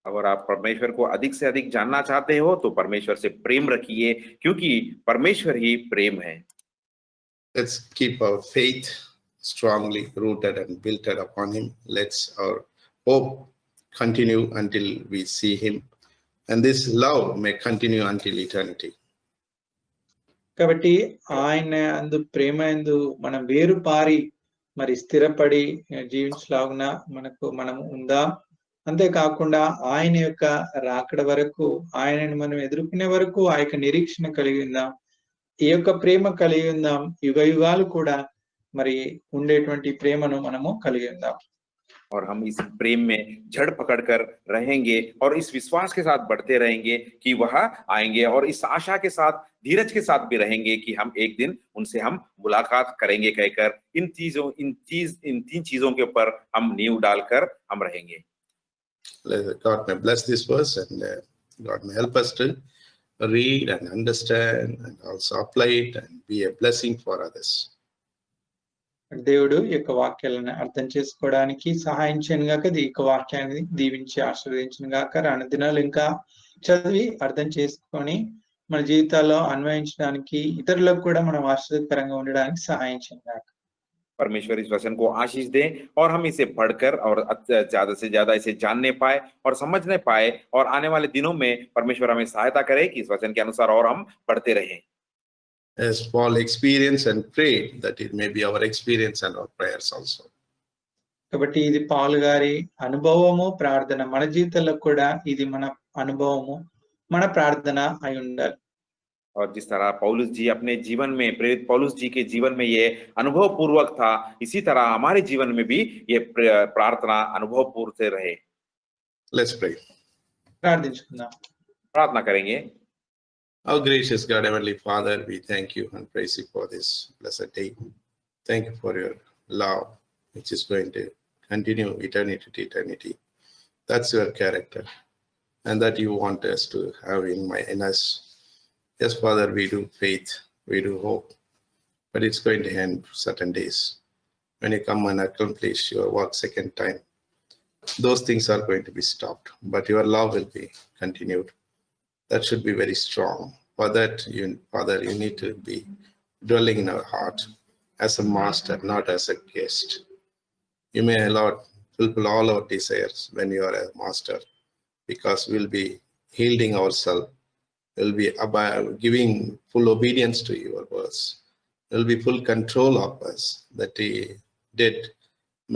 Speaker 3: अगर आप परमेश्वर को अधिक से अधिक जानना चाहते हो तो परमेश्वर से प्रेम रखिए, क्योंकि परमेश्वर ही प्रेम है.
Speaker 1: Let's keep our faith strongly rooted and built upon him. Let's our hope continue until we see him, and this love may continue until eternity.
Speaker 2: కాబట్టి ఆయన అందు ప్రేమ యందు మనం వేరు పారి మరి స్థిరపడి జీవించలాగున మనం ఉందాం. అంతేకాకుండా ఆయన యొక్క రాకడ వరకు, ఆయనను మనం ఎదుర్కొనే వరకు ఆ యొక్క నిరీక్షణ కలిగి ఉందాం. ఈ యొక్క ప్రేమ కలిగి ఉందాం. యుగ యుగాలు కూడా మరి ఉండేటువంటి ప్రేమను మనము కలిగి ఉందాం.
Speaker 3: और हम इस प्रेम में जड़ पकड़कर रहेंगे और इस विश्वास के साथ बढ़ते रहेंगे कि वह आएंगे, और इस आशा के साथ, धीरज के साथ भी रहेंगे कि हम एक दिन उनसे हम मुलाकात करेंगे कहकर इन तीन चीजों के ऊपर हम नींव डालकर हम रहेंगे.
Speaker 1: God may bless this verse, and God may help us to read and understand and also apply it and be a blessing for others.
Speaker 2: దేవుడు ఈ యొక్క వాక్యాలను అర్థం చేసుకోవడానికి సహాయం చేయను గాక, ఈ యొక్క వాక్యాన్ని దీవించి ఆశీర్వదించిన గాక. రాను దినాలు ఇంకా చదివి అర్థం చేసుకొని మన జీవితాల్లో అన్వయించడానికి, ఇతరులకు కూడా మనం ఆశీర్వదకరంగా ఉండడానికి సహాయం చేయను గాక.
Speaker 3: परमेश्वर इस वचन को आशीष दे और हम इसे पढ़कर और ज्यादा से ज्यादा इसे जानने पाए और समझने पाए, और आने वाले दिनों में परमेश्वर हमें सहायता करे कि इस वचन के अनुसार और हम पढ़ते रहें.
Speaker 1: As Paul experienced and prayed, that it may be our experience and our prayers also.
Speaker 2: కాబట్టి ఇది పౌలు గారి అనుభవము, ప్రార్థన. మన జీవితంలో కూడా ఇది మన అనుభవము, మన ప్రార్థన అయి ఉండాలి.
Speaker 3: और जिस तरह पौलुस जी अपने जीवन में, प्रेरित पौलुस जी के जीवन में ये अनुभव पूर्वक था, इसी तरह हमारे जीवन में भी ये प्रार्थना अनुभव पूर्व से रहे.
Speaker 1: Let's pray.
Speaker 2: ప్రార్థించుకుందాం.
Speaker 3: प्रार्थना करेंगे.
Speaker 1: Our gracious God, Heavenly Father, we thank you and praise you for this blessed day. Thank you for your love, which is going to continue eternity to eternity. That's your character, and that you want us to have in us. Yes, Father, we do faith, we do hope, but it's going to end certain days. When you come and accomplish your work second time, those things are going to be stopped, but your love will be continued. That should be very strong. For that, Father, you need to be dwelling in our heart as a master, not as a guest. You may, Lord, fulfill all our desires when you are a master, because we'll be yielding ourselves. We'll be giving full obedience to your words. There'll be full control of us. That the dead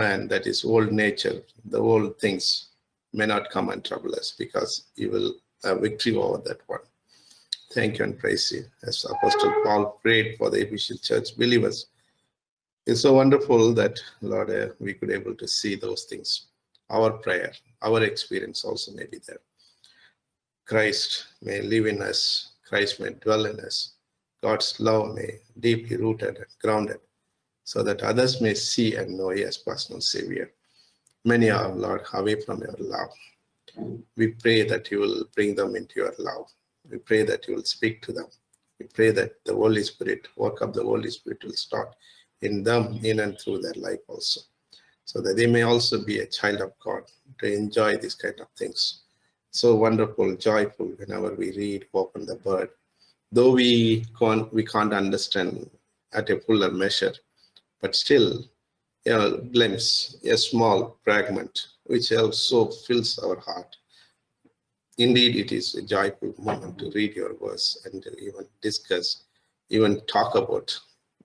Speaker 1: man, that is old nature, the old things may not come and trouble us, because you will have victory over that one. Thank you and praise you. As Apostle Paul prayed for the Ephesian church believers, it's so wonderful that, Lord, we could able to see those things. Our prayer, our experience also may be there. Christ may live in us, Christ may dwell in us, God's love may deeply rooted and grounded, so that others may see and know you as personal Savior. Many are, Lord, away from your love. We pray that you will bring them into your love. We pray that you will speak to them. We pray that the Holy Spirit, work of the Holy Spirit will start in them, in and through their life also, so that they may also be a child of God, to enjoy these kind of things. So wonderful, joyful whenever we read, open the word. Though we can't understand at a fuller measure, but still a glimpse, a small fragment, which also fills our heart. Indeed, it is a joyful moment to read your verse and to even discuss, even talk about,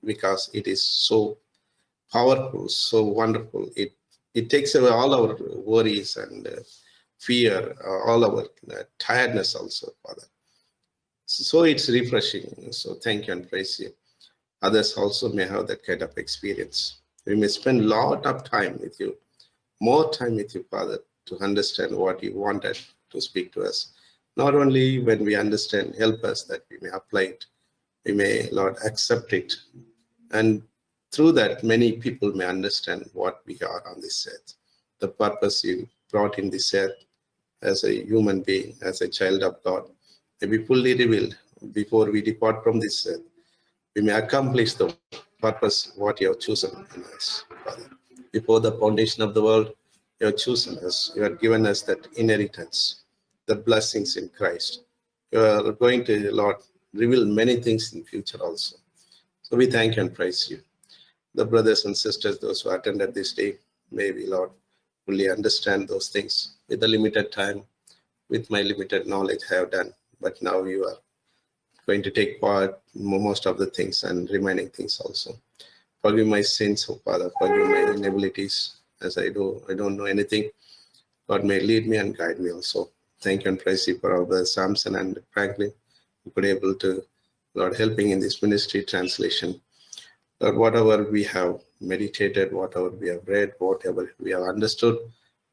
Speaker 1: because it is so powerful, so wonderful. It takes away all our worries and fear, all our tiredness also, Father. So it's refreshing. So thank you and praise you. Others also may have that kind of experience. We may spend a lot of time with you, more time with you, Father, to understand what you wanted to speak to us. Not only when we understand, help us that we may apply it we may, Lord, accept it. And through that, many people may understand what we are on this earth, the purpose you brought in this earth as a human being, as a child of God, may be fully revealed before we depart from this earth. We may accomplish the purpose, what you have chosen in us, Father. Before the foundation of the world, you have chosen us. You have given us that inheritance, the blessings in Christ. You are going to, Lord, reveal many things in future also. So we thank you and praise you. The brothers and sisters, those who attended this day, may we, Lord, fully understand those things with the limited time, with my limited knowledge I have done. But now you are going to take part most of the things and remaining things also. Forgive my sins, oh Father, forgive my inabilities, as I don't know anything. God may lead me and guide me also. Thank you and praise you for our brothers Samson and Franklin, who could able to, Lord, helping in this ministry translation. Lord, whatever we have meditated, whatever we have read, whatever we have understood,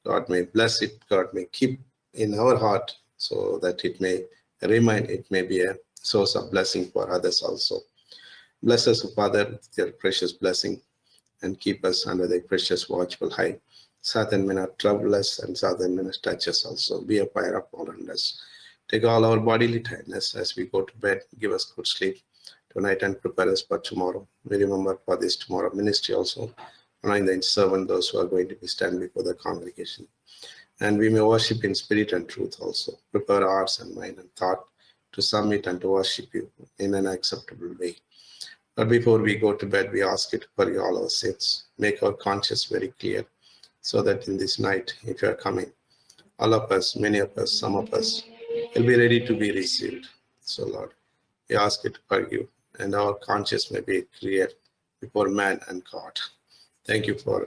Speaker 1: God may bless it, God may keep in our heart so that it may remind, it may be a source of blessing for others also. Bless us, Father, with your precious blessing, and keep us under the precious watchful eye. Satan may not trouble us, and Satan may not touch us also. Be a fire of all around us. Take all our bodily tiredness as we go to bed. Give us good sleep tonight and prepare us for tomorrow. We remember for this tomorrow ministry also, anoint the servant, those who are going to be standing before the congregation. And we may worship in spirit and truth also. Prepare our hearts and mind and thought to submit and to worship you in an acceptable way. But before we go to bed, we ask you to forgive all our sins. Make our conscience very clear, so that in this night, if you are coming, all of us, many of us, some of us, will be ready to be received. So Lord, we ask you to forgive, and our conscience may be clear before man and God. Thank you for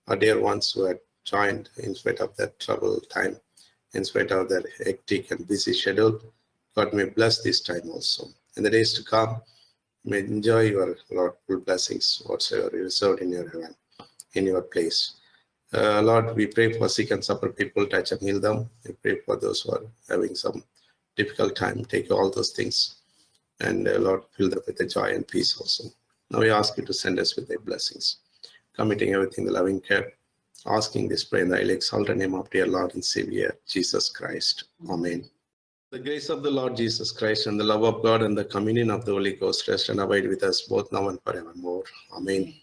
Speaker 1: our dear ones who had joined in spite of that troubled time, in spite of their hectic and busy schedule. God may bless this time also. In the days to come, may enjoy your, Lord, full blessings, whatsoever you reserved in your heaven, in your place. Lord, we pray for sick and suffer people, touch and heal them. We pray for those who are having some difficult time. Take all those things and, Lord, fill them with the joy and peace also. Now we ask you to send us with their blessings, committing everything in the loving care, asking this prayer in the highly exalted name of dear Lord and Savior, Jesus Christ. Amen. The grace of the Lord Jesus Christ and the love of God and the communion of the Holy Ghost rest and abide with us both now and forevermore. Amen.